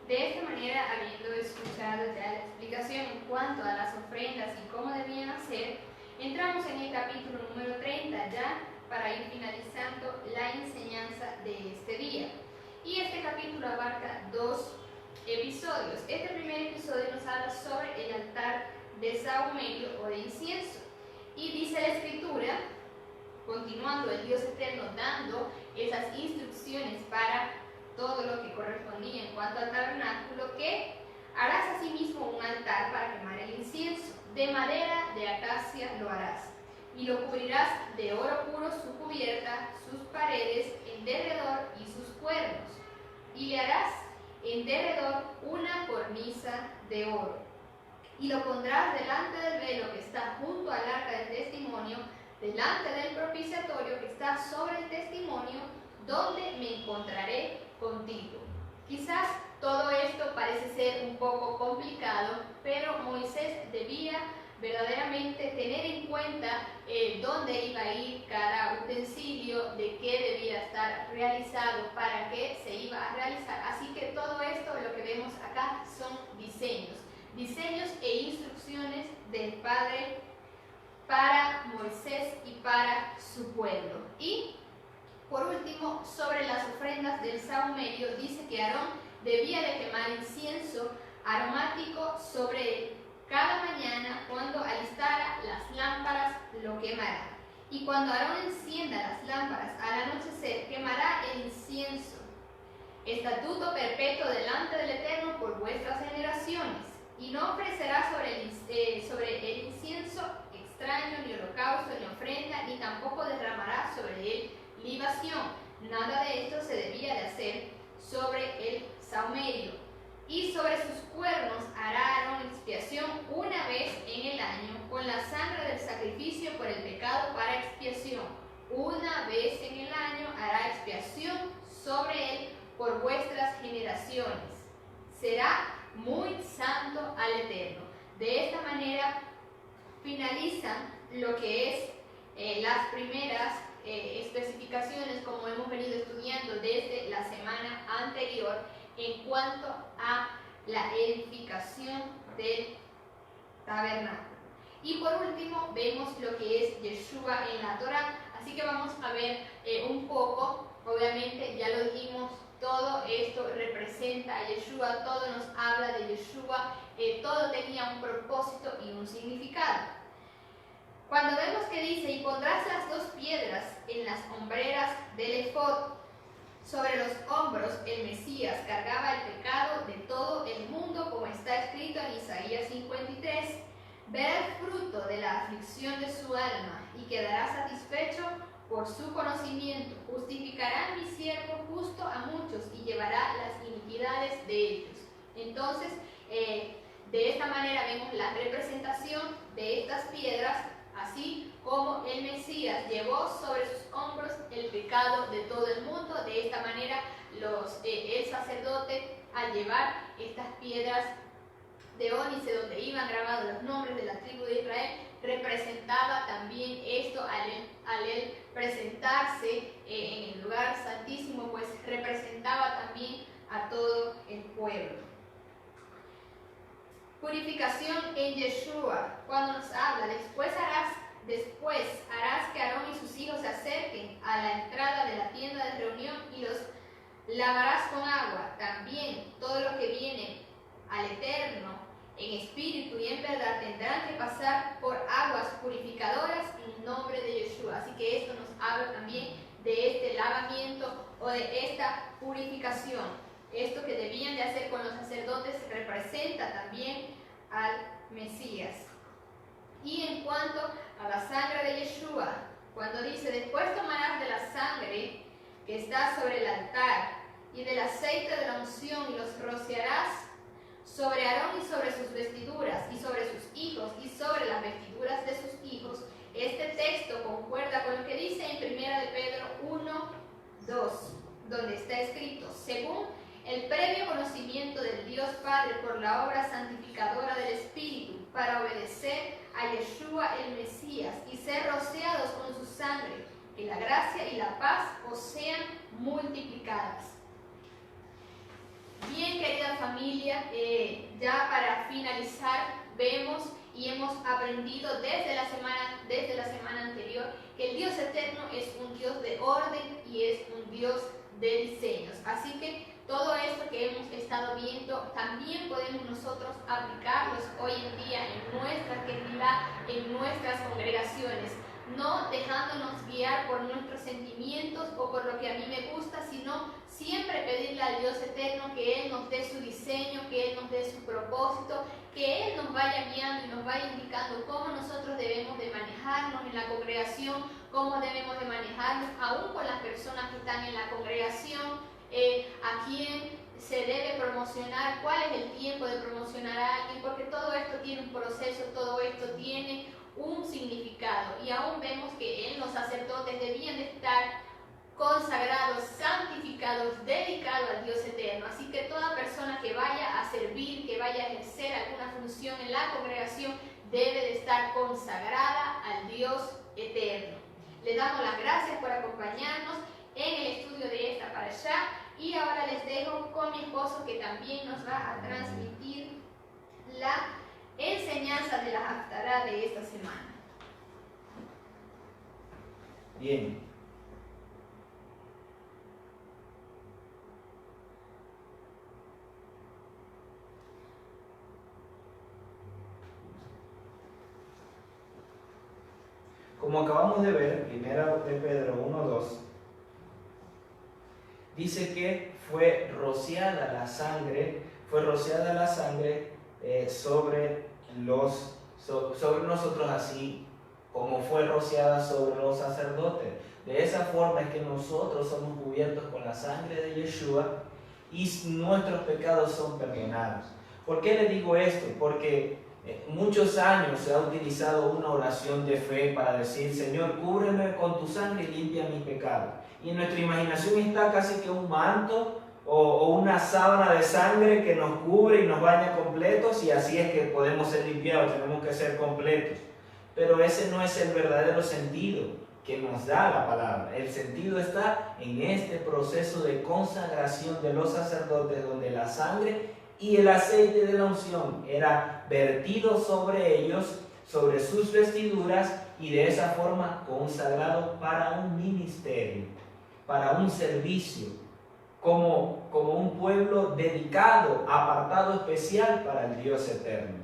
De esta manera, habiendo escuchado ya la explicación en cuanto capítulo número 30, ya para ir finalizando la enseñanza de este día. Y este capítulo abarca 2 episodios. Este primer episodio nos habla sobre el altar de sahumerio o de incienso. Y dice la Escritura, continuando el Dios eterno dando esas instrucciones para todo lo que correspondía en cuanto al tabernáculo, que harás asimismo un altar para quemar el incienso. De madera de acacia lo harás, y lo cubrirás de oro puro su cubierta, sus paredes en derredor y sus cuernos, y le harás en derredor una cornisa de oro. Y lo pondrás delante del velo que está junto al arca del testimonio, delante del propiciatorio que está sobre el testimonio, donde me encontraré contigo. Quizás todo esto parece ser un poco complicado, pero Moisés debía verdaderamente tener en cuenta dónde iba a ir cada utensilio, de qué debía estar realizado, para qué se iba a realizar. Así que todo esto, lo que vemos acá, son diseños e instrucciones del Padre para Moisés y para su pueblo. Y por último, sobre las ofrendas del sahumerio, dice que Aarón debía de quemar incienso aromático sobre él. Cada mañana, cuando alistara las lámparas, lo quemará. Y cuando Aarón encienda las lámparas al anochecer, quemará el incienso. Estatuto perpetuo delante del Eterno por vuestras generaciones. Y no ofrecerá sobre el incienso extraño, ni holocausto, ni ofrenda, ni tampoco derramará sobre él libación. Nada de esto se debía de hacer sobre el sahumerio. Y sobre sus cuernos hará Aarón expiación una vez en el año con la sangre del sacrificio por el pecado para expiación. Una vez en el año hará expiación sobre él por vuestras generaciones. Será muy santo al Eterno. De esta manera finalizan lo que es las primeras especificaciones, como hemos venido estudiando desde la semana anterior, en cuanto a la edificación del tabernáculo. Y por último vemos lo que es Yeshua en la Torá. Así que vamos a ver un poco. Obviamente ya lo dijimos, todo esto representa a Yeshua, todo nos habla de Yeshua, todo tenía un propósito y un significado. Cuando vemos que dice, y pondrás las 2 piedras en las hombreras del efod, sobre los hombros el Mesías cargaba el pecado de todo el mundo, como está escrito en Isaías 53. Verá el fruto de la aflicción de su alma y quedará satisfecho por su conocimiento. Justificará a mi siervo justo a muchos y llevará las iniquidades de ellos. Entonces, de esta manera vemos la representación de estas piedras, así como el Mesías llevó sobre sus hombros el pecado de todo el mundo. De esta manera el sacerdote, al llevar estas piedras de ónice donde iban grabados los nombres de la tribu de Israel, representaba también esto al él presentarse en el lugar santísimo, pues representaba también a todo el pueblo. Purificación en Yeshua, cuando nos habla, después harás que Aarón y sus hijos se acerquen a la entrada de la tienda de reunión y los lavarás con agua. También todo lo que viene al Eterno en espíritu y en verdad tendrán que pasar por aguas purificadoras en nombre de Yeshua. Así que esto nos habla también de este lavamiento o de esta purificación. Esto que debían de hacer con los sacerdotes representa también al Mesías. Y en cuanto a la sangre de Yeshua, cuando dice, después tomarás de la sangre que está sobre el altar y del aceite de la unción y los rociarás sobre Aarón y sobre sus vestiduras y sobre sus hijos y sobre las vestiduras de sus hijos. Este texto concuerda con lo que dice en 1 de Pedro 1:2, donde está escrito, según el previo conocimiento del Dios Padre por la obra santificadora del Espíritu, para obedecer a Yeshua el Mesías y ser rociados con su sangre, que la gracia y la paz os sean multiplicadas. Bien, querida familia, ya para finalizar, vemos y hemos aprendido desde la semana anterior que el Dios eterno es un Dios de orden y es un Dios de diseños. Así que todo esto que hemos estado viendo también podemos nosotros aplicarlos hoy en día en nuestra comunidad, en nuestras congregaciones, no dejándonos guiar por nuestros sentimientos o por lo que a mí me gusta, sino siempre pedirle al Dios eterno que Él nos dé su diseño, que Él nos dé su propósito, que Él nos vaya guiando y nos vaya indicando cómo nosotros debemos de manejarnos en la congregación, cómo debemos de manejarnos aún con las personas que están en la congregación, a quién se debe promocionar, cuál es el tiempo de promocionar a alguien, porque todo esto tiene un proceso, todo esto tiene un significado, y aún vemos que los sacerdotes debían de estar consagrados, santificados, dedicados al Dios eterno. Así que toda persona que vaya a servir, que vaya a ejercer alguna función en la congregación, debe de estar consagrada al Dios eterno. Le damos las gracias por acompañarnos en el estudio de esta parashá, y ahora les dejo con mi esposo, que también nos va a transmitir la enseñanza de la Haftará de esta semana. Bien. Como acabamos de ver, 1 de Pedro 1:2, dice que fue rociada la sangre sobre nosotros, así como fue rociada sobre los sacerdotes. De esa forma es que nosotros somos cubiertos con la sangre de Yeshua y nuestros pecados son perdonados. ¿Por qué le digo esto? Porque muchos años se ha utilizado una oración de fe para decir: Señor, cúbreme con tu sangre y limpia mis pecados. Y en nuestra imaginación está casi que un manto o una sábana de sangre que nos cubre y nos baña completos, y así es que podemos ser limpiados, tenemos que ser completos. Pero ese no es el verdadero sentido que nos da la palabra. El sentido está en este proceso de consagración de los sacerdotes, donde la sangre y el aceite de la unción era vertido sobre ellos, sobre sus vestiduras, y de esa forma consagrado para un ministerio, para un servicio, como un pueblo dedicado, apartado especial para el Dios eterno.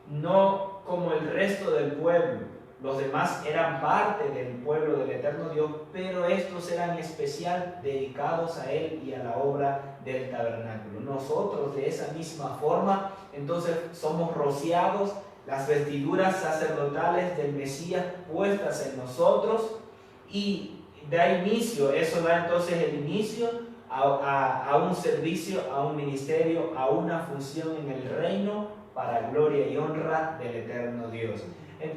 No como el resto del pueblo. Los demás eran parte del pueblo del eterno Dios, pero estos eran especial dedicados a Él y a la obra del tabernáculo. Nosotros, de esa misma forma, entonces somos rociados, las vestiduras sacerdotales del Mesías puestas en nosotros, y da inicio, eso da entonces el inicio a un servicio, a un ministerio, a una función en el reino para gloria y honra del eterno Dios.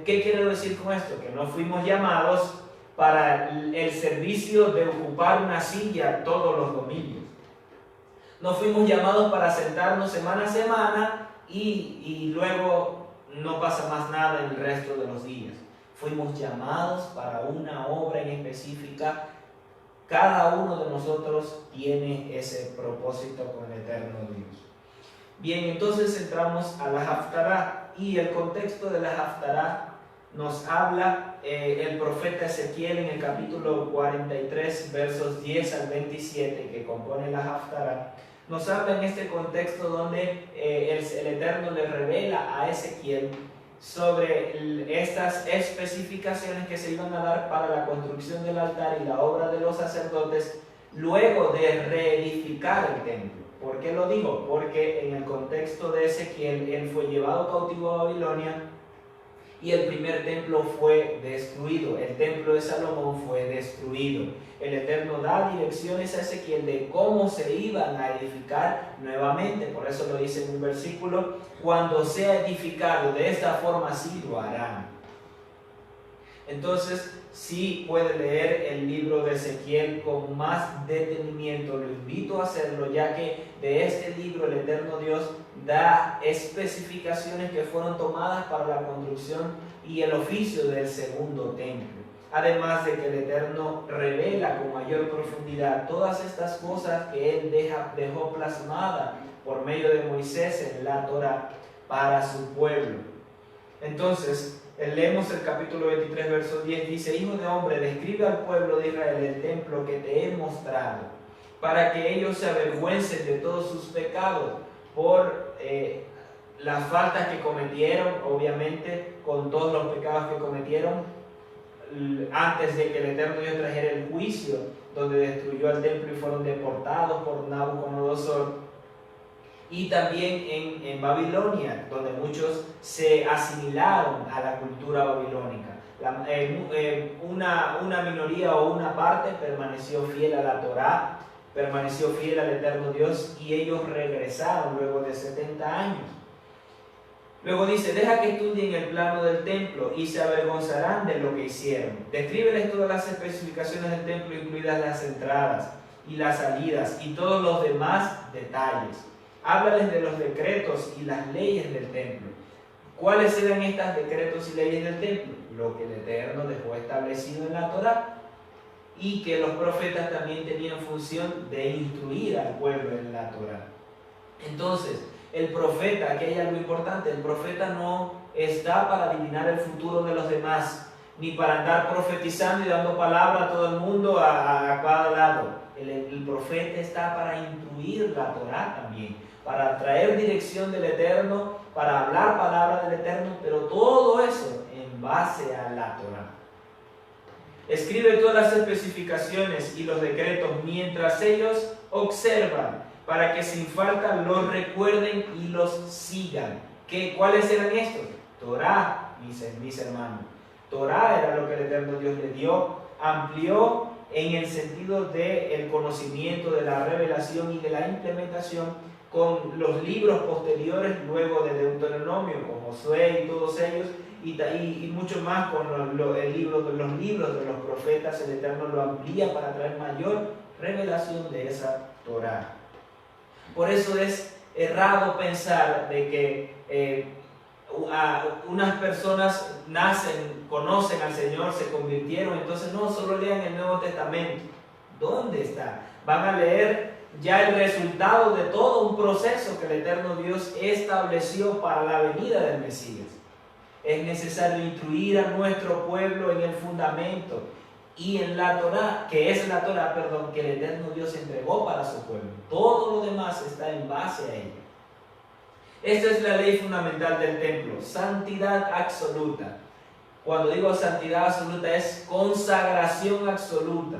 ¿Qué quiero decir con esto? Que no fuimos llamados para el servicio de ocupar una silla todos los domingos. No fuimos llamados para sentarnos semana a semana y luego no pasa más nada el resto de los días. Fuimos llamados para una obra en específica. Cada uno de nosotros tiene ese propósito con el eterno Dios. Bien, entonces entramos a la Haftará, y el contexto de la Haftará nos habla el profeta Ezequiel en el capítulo 43, versos 10 al 27, que compone la Haftará. Nos habla en este contexto donde el Eterno le revela a Ezequiel sobre estas especificaciones que se iban a dar para la construcción del altar y la obra de los sacerdotes luego de reedificar el templo. ¿Por qué lo digo? Porque en el contexto de Ezequiel, él fue llevado cautivo a Babilonia y el primer templo fue destruido. El templo de Salomón fue destruido. El Eterno da direcciones a Ezequiel de cómo se iban a edificar nuevamente. Por eso lo dice en un versículo: cuando sea edificado de esta forma, así lo harán. Entonces, si puede leer el libro de Ezequiel con más detenimiento, lo invito a hacerlo, ya que de este libro el eterno Dios da especificaciones que fueron tomadas para la construcción y el oficio del segundo templo. Además de que el Eterno revela con mayor profundidad todas estas cosas que Él dejó plasmadas por medio de Moisés en la Torá para su pueblo. Entonces, leemos el capítulo 23, verso 10, dice: Hijo de hombre, describe al pueblo de Israel el templo que te he mostrado, para que ellos se avergüencen de todos sus pecados por las faltas que cometieron, obviamente, con todos los pecados que cometieron antes de que el Eterno Dios trajera el juicio, donde destruyó el templo y fueron deportados por Nabucodonosor. Y también en Babilonia, donde muchos se asimilaron a la cultura babilónica. Una minoría o una parte permaneció fiel a la Torá, permaneció fiel al Eterno Dios, y ellos regresaron luego de 70 años. Luego dice: deja que estudien el plano del templo y se avergonzarán de lo que hicieron. Descríbeles todas las especificaciones del templo, incluidas las entradas y las salidas y todos los demás detalles. Háblales de los decretos y las leyes del templo. ¿Cuáles eran estos decretos y leyes del templo? Lo que el Eterno dejó establecido en la Torá, y que los profetas también tenían función de instruir al pueblo en la Torá. Entonces, el profeta, aquí hay algo importante: el profeta no está para adivinar el futuro de los demás, ni para andar profetizando y dando palabra a todo el mundo a cada lado. El profeta está para instruir la Torá también, para traer dirección del Eterno, para hablar palabra del Eterno, pero todo eso en base a la Torá. Escribe todas las especificaciones y los decretos mientras ellos observan, para que sin falta los recuerden y los sigan. ¿Cuáles eran estos? Torá, mis hermanos. Torá era lo que el Eterno Dios le dio, amplió en el sentido del conocimiento, de la revelación y de la implementación, con los libros posteriores, luego de Deuteronomio, con Josué y todos ellos, y mucho más con los libros de los profetas. El Eterno lo amplía para traer mayor revelación de esa Torá. Por eso es errado pensar de que unas personas nacen, conocen al Señor, se convirtieron, entonces no, solo lean el Nuevo Testamento. ¿Dónde está? Van a leer ya el resultado de todo un proceso que el Eterno Dios estableció para la venida del Mesías. Es necesario instruir a nuestro pueblo en el fundamento y en la Torá, que es la Torá, que el Eterno Dios entregó para su pueblo. Todo lo demás está en base a ella. Esta es la ley fundamental del templo: santidad absoluta. Cuando digo santidad absoluta, es consagración absoluta,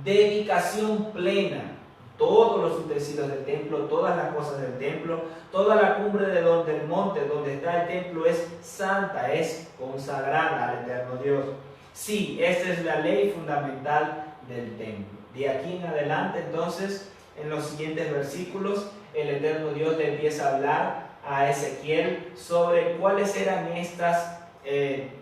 dedicación plena. Todos los utensilios del templo, todas las cosas del templo, toda la cumbre del monte donde está el templo es santa, es consagrada al Eterno Dios. Sí, esta es la ley fundamental del templo. De aquí en adelante, entonces, en los siguientes versículos, el Eterno Dios le empieza a hablar a Ezequiel sobre cuáles eran estas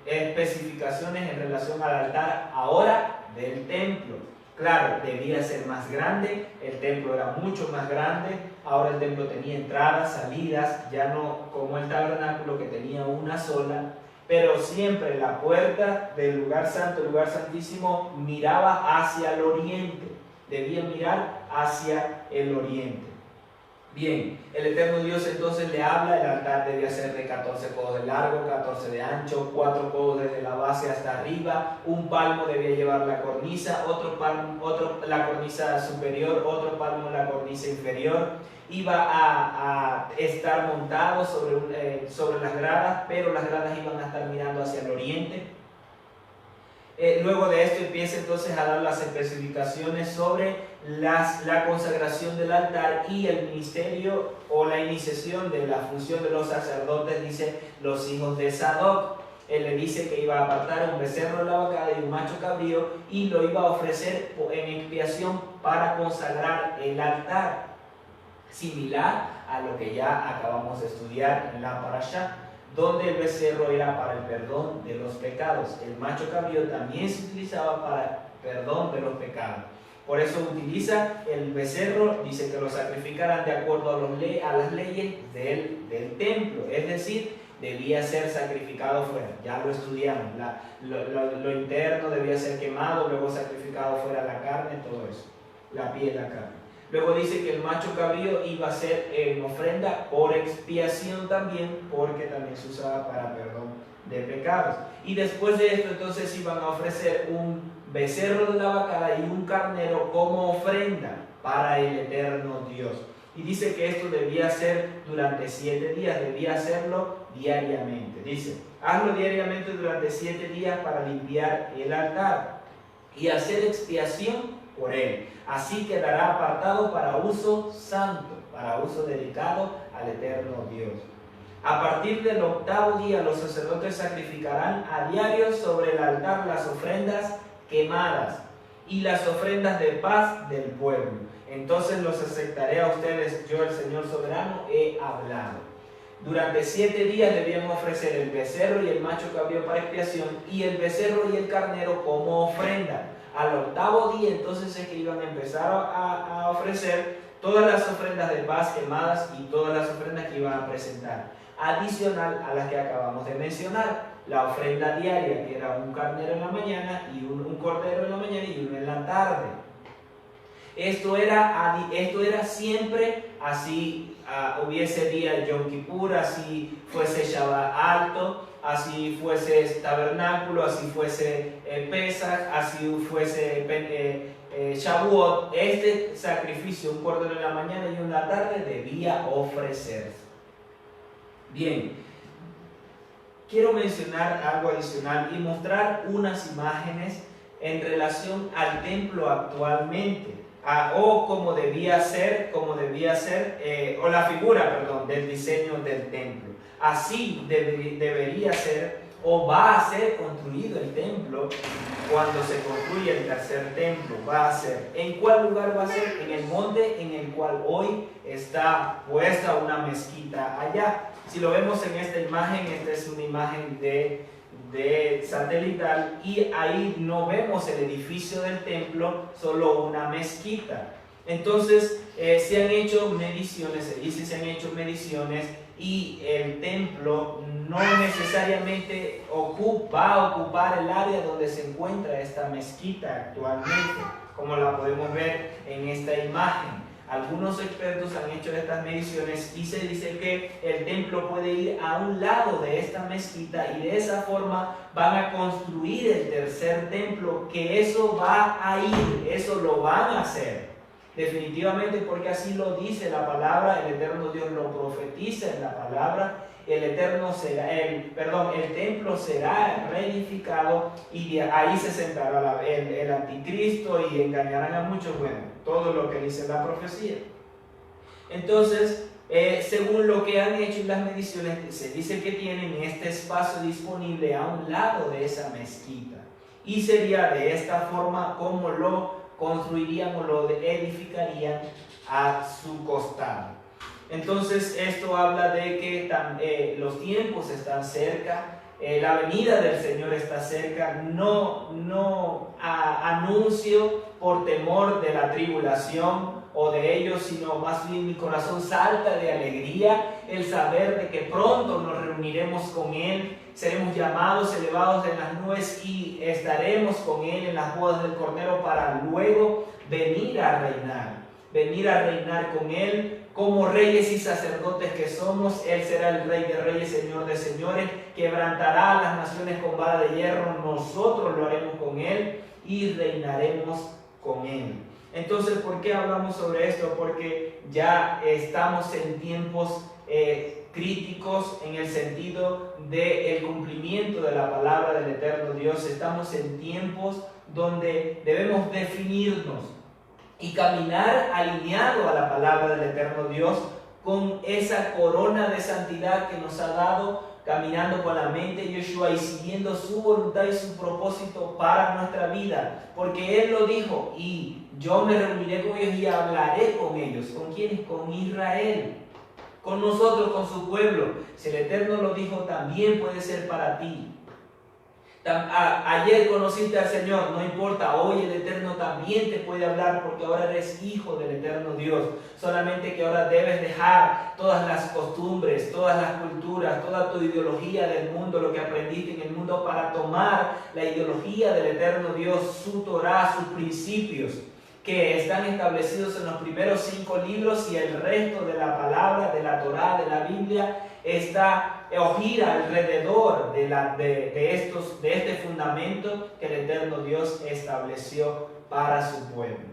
especificaciones en relación al altar ahora del templo. Claro, debía ser más grande, el templo era mucho más grande, ahora el templo tenía entradas, salidas, ya no como el tabernáculo que tenía una sola, pero siempre la puerta del lugar santo, el lugar santísimo, miraba hacia el oriente, debía mirar hacia el oriente. Bien, el Eterno Dios entonces le habla: el altar debía ser de 14 codos de largo, 14 de ancho, 4 codos desde la base hasta arriba, un palmo debía llevar la cornisa, otro la cornisa superior, otro palmo la cornisa inferior. Iba a estar montado sobre las gradas, pero las gradas iban a estar mirando hacia el oriente. Luego de esto empieza entonces a dar las especificaciones sobre la consagración del altar y el ministerio o la iniciación de la función de los sacerdotes. Dice: los hijos de Sadoc. Él le dice que iba a apartar un becerro de la vacada y un macho cabrío y lo iba a ofrecer en expiación para consagrar el altar, similar a lo que ya acabamos de estudiar en la parashá, donde el becerro era para el perdón de los pecados. El macho cabrío también se utilizaba para perdón de los pecados. Por eso utiliza el becerro, dice que lo sacrificaran de acuerdo a las leyes del templo, es decir, debía ser sacrificado fuera. Ya lo estudiamos, lo interno debía ser quemado, luego sacrificado fuera la carne, todo eso, la piel, la carne. Luego dice que el macho cabrío iba a ser en ofrenda por expiación también, porque también se usaba para perdón de pecados. Y después de esto entonces iban a ofrecer un becerro de la vacada y un carnero como ofrenda para el eterno Dios. Y dice que esto debía ser durante 7 días, debía hacerlo diariamente. Dice, hazlo diariamente durante 7 días para limpiar el altar y hacer expiación por él. Así quedará apartado para uso santo, para uso dedicado al eterno Dios. A partir del 8º día los sacerdotes sacrificarán a diario sobre el altar las ofrendas quemadas y las ofrendas de paz del pueblo. Entonces los aceptaré a ustedes, yo el Señor soberano he hablado. Durante 7 días debían ofrecer el becerro y el macho cabrío para expiación y el becerro y el carnero como ofrenda. Al 8º día entonces es que iban a empezar a ofrecer todas las ofrendas de paz quemadas y todas las ofrendas que iban a presentar, adicional a las que acabamos de mencionar. La ofrenda diaria, que era un carnero en la mañana y un cordero en la mañana y uno en la tarde. Esto era siempre así, hubiese día Yom Kippur, así fuese Shabbat alto, así fuese tabernáculo, así fuese Pesach, así fuese Shavuot. Este sacrificio, un cordero en la mañana y uno en la tarde, debía ofrecerse. Bien, quiero mencionar algo adicional y mostrar unas imágenes en relación al templo actualmente. O como debía ser, o la figura, perdón, del diseño del templo. Así debería ser, o va a ser construido el templo cuando se construye el tercer templo. Va a ser, ¿en cuál lugar va a ser? En el monte en el cual hoy está puesta una mezquita allá. Si lo vemos en esta imagen, esta es una imagen de satelital y ahí no vemos el edificio del templo, solo una mezquita. Entonces se han hecho mediciones, se han hecho mediciones y el templo no necesariamente va a ocupar el área donde se encuentra esta mezquita actualmente, como la podemos ver en esta imagen. Algunos expertos han hecho estas mediciones y se dice que el templo puede ir a un lado de esta mezquita y de esa forma van a construir el tercer templo, que eso va a ir, eso lo van a hacer. Definitivamente, porque así lo dice la palabra, el eterno Dios lo profetiza en la palabra. El templo será reedificado y de ahí se sentará el anticristo y engañarán a muchos. Bueno, todo lo que dice la profecía. Entonces, según lo que han hecho en las mediciones, se dice que tienen este espacio disponible a un lado de esa mezquita. Y sería de esta forma como lo construirían o lo edificarían a su costado. Entonces esto habla de que los tiempos están cerca, la venida del Señor está cerca. No anuncio por temor de la tribulación o de ellos, sino más bien mi corazón salta de alegría el saber de que pronto nos reuniremos con Él, seremos llamados, elevados en las nubes y estaremos con Él en las bodas del Cordero para luego venir a reinar con Él. Como reyes y sacerdotes que somos, Él será el Rey de reyes, Señor de señores, quebrantará a las naciones con vara de hierro, nosotros lo haremos con Él y reinaremos con Él. Entonces, ¿por qué hablamos sobre esto? Porque ya estamos en tiempos críticos en el sentido del cumplimiento de la palabra del eterno Dios. Estamos en tiempos donde debemos definirnos y caminar alineado a la palabra del eterno Dios con esa corona de santidad que nos ha dado, caminando con la mente de Yeshua y siguiendo su voluntad y su propósito para nuestra vida, porque Él lo dijo: y yo me reuniré con ellos y hablaré con ellos. ¿Con quiénes? Con Israel, con nosotros, con su pueblo. Si el Eterno lo dijo, también puede ser para ti. Ayer conociste al Señor, no importa, hoy el Eterno también te puede hablar, porque ahora eres hijo del Eterno Dios. Solamente que ahora debes dejar todas las costumbres, todas las culturas, toda tu ideología del mundo, lo que aprendiste en el mundo, para tomar la ideología del Eterno Dios, su Torah, sus principios, que están establecidos en los primeros 5 libros, y el resto de la palabra, de la Torah, de la Biblia, está o gira alrededor de este fundamento que el eterno Dios estableció para su pueblo.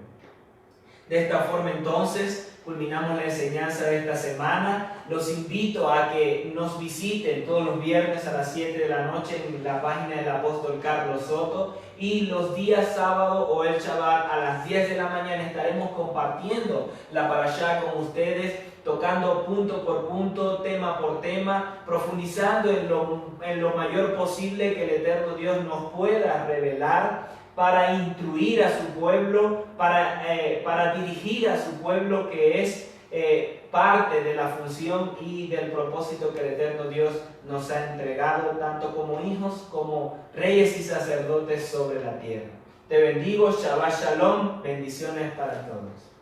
De esta forma entonces culminamos la enseñanza de esta semana. Los invito a que nos visiten todos los viernes a las 7 de la noche en la página del apóstol Carlos Soto, y los días sábado o el Shabbat a las 10 de la mañana estaremos compartiendo la parashá con ustedes, tocando punto por punto, tema por tema, profundizando en lo mayor posible que el eterno Dios nos pueda revelar para instruir a su pueblo, para dirigir a su pueblo, que es parte de la función y del propósito que el eterno Dios nos ha entregado, tanto como hijos, como reyes y sacerdotes sobre la tierra. Te bendigo, Shabbat Shalom, bendiciones para todos.